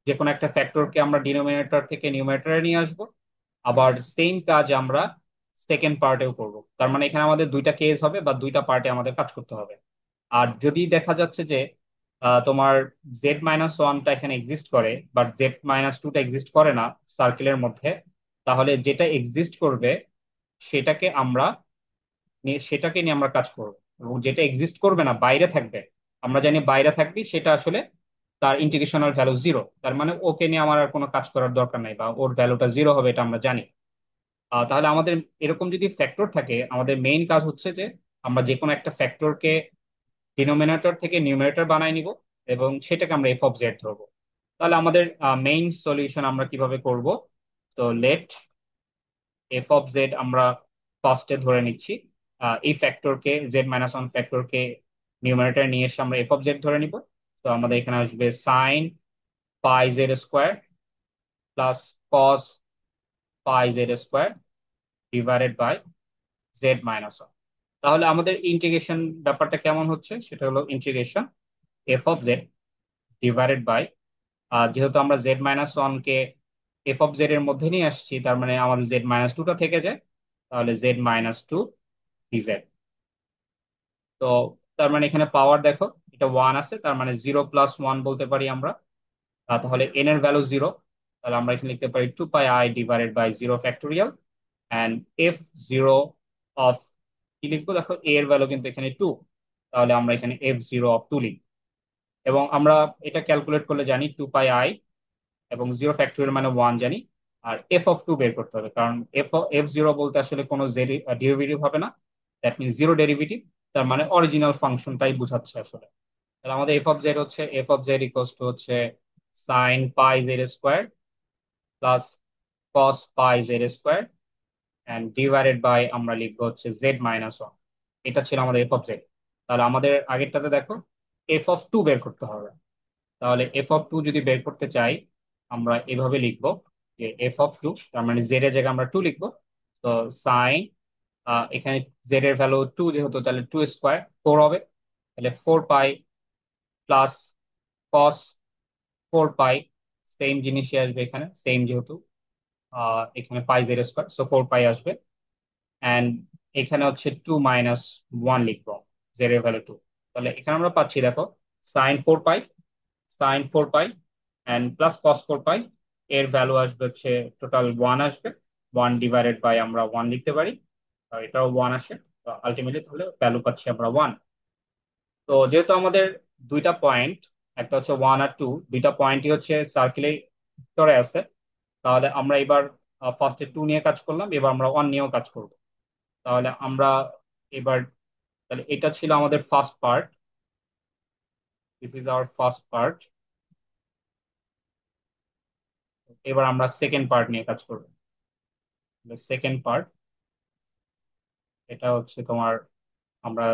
যে কোনো একটা ফ্যাক্টরকে আমরা ডিনোমিনেটর থেকে নিউমারেটরে নিয়ে আসবো, আবার সেম কাজ আমরা সেকেন্ড পার্টেও করব। তার মানে এখানে আমাদের দুইটা কেস হবে বা দুইটা পার্টে আমাদের কাজ করতে হবে। আর যদি দেখা যাচ্ছে যে তোমার z-1টা এখানে এক্সিস্ট করে বাট z-2টা এক্সিস্ট করে না সার্কেলের মধ্যে, তাহলে যেটা এক্সিস্ট করবে সেটাকে আমরা সেটাকে নিয়ে আমরা কাজ করব, এবং যেটা এক্সিস্ট করবে না বাইরে থাকবে, আমরা জানি বাইরে থাকবে সেটা আসলে তার ইন্টিগ্রেশনাল ভ্যালু 0, তার মানে ওকে নিয়ে আমার আর কোনো কাজ করার দরকার নাই বা ওর ভ্যালুটা 0 হবে এটা আমরা জানি। তাহলে আমাদের এরকম যদি ফ্যাক্টর থাকে আমাদের মেইন কাজ হচ্ছে যে আমরা যে কোনো একটা ফ্যাক্টরকে ডিনোমিনেটর থেকে নিউমারেটর বানাই নিব এবং সেটাকে আমরা এফ অফ জেড ধরবো। তাহলে আমাদের মেইন সলিউশন আমরা কিভাবে করব, তো লেট এফ অফ জেড আমরা ফার্স্টে ধরে নিচ্ছি, এই ফ্যাক্টরকে z-1 ফ্যাক্টরকে নিউমারেটর নিয়ে এসে আমরা এফ অফ জেড ধরে নিব। তো আমাদের এখানে আসবে sine pi Z square plus cos pi Z square divided by z-1। তাহলে আমাদের ইন্টিগ্রেশন ব্যাপারটা কেমন হচ্ছে, সেটা হলো integration F of Z divided by, যেহেতু আমরা z-1 K F of Z এর মধ্যে নিয়ে আসছি, তার মানে আমাদের জেড মাইনাস টুটা থেকে যায়। তাহলে জেড মাইনাস টু ডিজেড। তো তার মানে এখানে পাওয়ার দেখো, এটা ওয়ান আছে, তার মানে জিরো প্লাস ওয়ান বলতে পারি আমরা। তাহলে এন এর ভ্যালু জিরো। তাহলে আমরা এখানে লিখতে পারি 2 π i divided by zero factorial and f zero of, কি লিখবো দেখো, এ এর ভ্যালু কিন্তু এখানে টু। তাহলে আমরা এখানে এফ জিরো অফ টু লিখবো। এবং আমরা এটা ক্যালকুলেট করলে জানি 2 π i, এবং জিরো ফ্যাক্টোরিয়াল মানে ওয়ান জানি। আর এফ অফ টু বের করতে হবে, কারণ এফ এফ জিরো বলতে আসলে কোনো ডেরিভেটিভ হবে না। That means zero derivative. তার মানে অরিজিনাল ফাংশনটাই বোঝাচ্ছে আসলে। তাহলে আমাদের এফ অফ জেড হচ্ছে, F of Z equals to হচ্ছে sine pi Z square plus cos pi Z square and divided by আমরা লিখবো হচ্ছে জেড মাইনাস ওয়ান। এটা ছিল আমাদের এফ অফ জেড। তাহলে আমাদের আগেরটাতে দেখো এফ অফ টু বের করতে হবে। তাহলে এফ অফ টু যদি বের করতে চাই, আমরা এভাবে লিখবো যে এফ অফ টু, তার মানে জেড এর জায়গায় আমরা টু লিখবো। তো সাইন, এখানে জেড এর ভ্যালু টু যেহেতু, তাহলে টু স্কোয়ার ফোর হবে। তাহলে 4 π প্লাস কস 4 π, সেম জিনিসই আসবে এখানে, সেম যেহেতু এখানে পাই জেড স্কোয়ার, সো 4 π আসবে। অ্যান্ড এখানে হচ্ছে টু মাইনাস ওয়ান লিখবো, জেড এর ভ্যালু টু। তাহলে এখানে আমরা পাচ্ছি দেখো sin 4 π, sin 4 π and plus cos 4 π। এর ভ্যালু আসবে হচ্ছে টোটাল ওয়ান আসবে। ওয়ান ডিভাইডেড বাই আমরা ওয়ান লিখতে পারি, আর এটাও ওয়ান আসে। তো আলটিমেটলি তাহলে ভ্যালু পাচ্ছি আমরা ওয়ান। তো যেহেতু আমাদের দুইটা পয়েন্ট, একটা হচ্ছে ওয়ান আর টু, দুইটা পয়েন্টই হচ্ছে সার্কেলের ভিতরে আছে, তাহলে আমরা এবার ফার্স্টে টু নিয়ে কাজ করলাম, এবার আমরা ওয়ান নিয়েও কাজ করব। তাহলে আমরা এবার, তাহলে এটা ছিল আমাদের first part, this is our first part. এবার আমরা সেকেন্ড পার্ট নিয়ে কাজ করব। সেকেন্ড পার্ট, এটা হচ্ছে তোমার, আমরা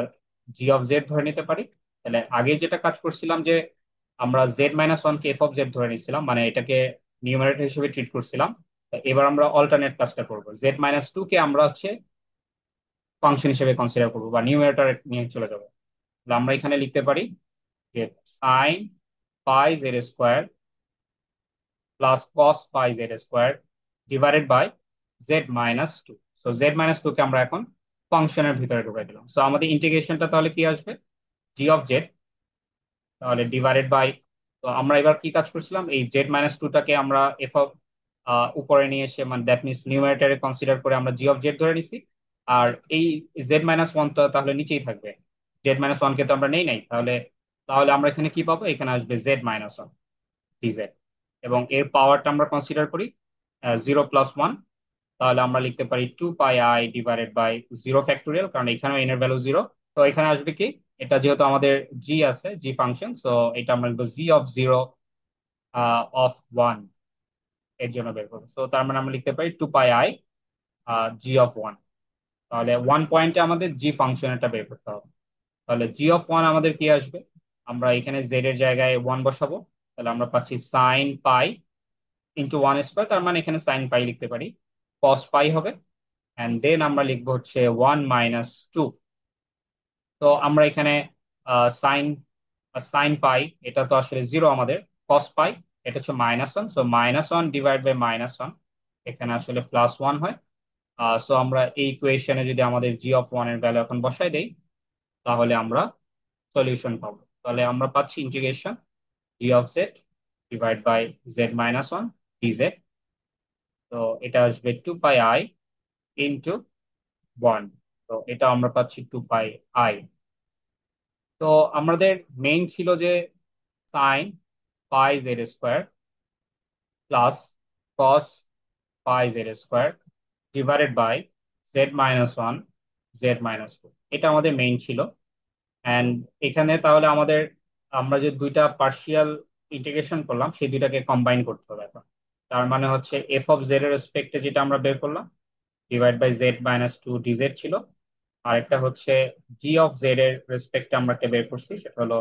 জি অফ জেড ধরে নিতে পারি। তাহলে আগে যেটা কাজ করছিলাম যে আমরা Z minus one K F of Z ধরে নিছিলাম, মানে এটাকে নিউমারেটর হিসেবে ট্রিট করছিলাম। তা এবার আমরা অল্টারনেট কাজটা করবো, জেড মাইনাস টু কে আমরা হচ্ছে ফাংশন হিসেবে কনসিডার করবো বা নিউমারেটর নিয়ে চলে যাবো। তাহলে আমরা এখানে লিখতে পারি যে sine pi Z square plus cos pi Z square divided by Z minus two. So Z minus two কে আমরা এখন ফাংশনের ভিতরে ঢুকাই দিলাম। সো আমাদের ইন্টিগ্রেশনটা তাহলে কি আসবে, জি অফ জেড, তাহলে ডিভাইডেড বাই, তো আমরা এবার কি কাজ করছিলাম, এই জেড মাইনাস টুটাকে আমরা এফ অফ উপরে নিয়ে এসে, মানে দ্যাট মিনস নিউমারেটরে কনসিডার করে আমরা জি অফ জেড ধরে নিছি। আর এই জেড মাইনাস ওয়ান তো তাহলে নিচেই থাকবে, জেড মাইনাস ওয়ান কে তো আমরা নেই নাই। তাহলে তাহলে আমরা এখানে কি পাবো, এখানে আসবে জেড মাইনাস ওয়ান ডিজেড। এবং এর পাওয়ারটা আমরা কনসিডার করি জিরো প্লাস ওয়ান। তাহলে আমরা লিখতে পারি 2 π i divided by zero factorial, কারণ এখানেও এন এর ভ্যালু জিরো। তো এখানে আসবে কি, এটা যেহেতু আমাদের জি আছে, জি ফাংশন, সো এটা আমরা লিখবো জি অফ জিরো অফ ওয়ান, এর জন্য বের করবো। সো তার মানে আমরা লিখতে পারি 2 π i জি অফ ওয়ান। তাহলে ওয়ান পয়েন্টে আমাদের জি ফাংশনটা বের করতে হবে। তাহলে জি অফ ওয়ান আমাদের কি আসবে, আমরা এখানে জেড এর জায়গায় ওয়ান বসাবো। তাহলে আমরা পাচ্ছি sine pi into one square, তার মানে এখানে সাইন পাই লিখতে পারি, কস পাই হবে। অ্যান্ড দেন আমরা লিখবো হচ্ছে ওয়ান মাইনাস টু। তো আমরা এখানে সাইন সাইন পাই, এটা তো আসলে জিরো আমাদের, কস পাই এটা হচ্ছে minus one, so minus one divide by minus one, এখানে আসলে প্লাস ওয়ান হয়। সো আমরা এই ইকুয়েশনে যদি আমাদের জি অফ ওয়ান এর ভ্যালু এখন বসাই দেই, তাহলে আমরা সলিউশন পাবো। তাহলে আমরা পাচ্ছি integration g of Z divide by Z minus one DZ. তো এটা আসবে 2 π i ইন্টু ওয়ান। তো এটা আমরা পাচ্ছি 2 π i। তো আমাদের মেইন ছিল যে sine pi Z square plus cos pi Z square divided by Z minus one z minus two, এটা আমাদের মেইন ছিল। অ্যান্ড এখানে তাহলে আমাদের, আমরা যে দুইটা পার্শিয়াল ইন্টিগ্রেশন করলাম সেই দুইটাকে কম্বাইন করতে হবে এখন। তার মানে হচ্ছে এফ অফ জেড এর রেসপেক্টে যেটা আমরা বের করলাম divide by Z minus two dz ছিল, আর একটা হচ্ছে জি অফ জেড এর রেসপেক্টে আমরা একটা বের করছি, সেটা হলো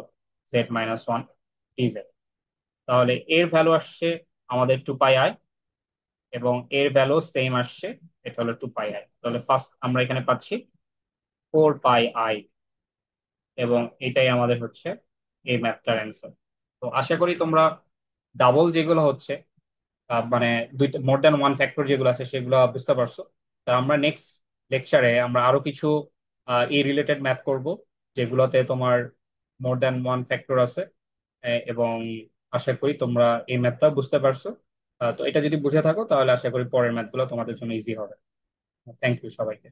জেড মাইনাস ওয়ান ডিজেড। তাহলে এর ভ্যালু আসছে আমাদের 2 π i, এবং এর ভ্যালু সেম আসছে, এটা হলো 2 π i। তাহলে ফার্স্ট আমরা এখানে পাচ্ছি 4 π i, এবং এটাই আমাদের হচ্ছে এই ম্যাথটার অ্যান্সার। তো আশা করি তোমরা ডাবল যেগুলো হচ্ছে মানে দুইটা মোর দ্যান ওয়ান ফ্যাক্টর যেগুলো আছে সেগুলো বুঝতে পারছো। তা আমরা নেক্সট লেকচারে আমরা আরো কিছু এই রিলেটেড ম্যাথ করব, যেগুলোতে তোমার মোর দ্যান ওয়ান ফ্যাক্টর আছে। এবং আশা করি তোমরা এই ম্যাথটা বুঝতে পারছো। তো এটা যদি বুঝে থাকো তাহলে আশা করি পরের ম্যাথগুলো তোমাদের জন্য ইজি হবে। থ্যাংক ইউ সবাইকে।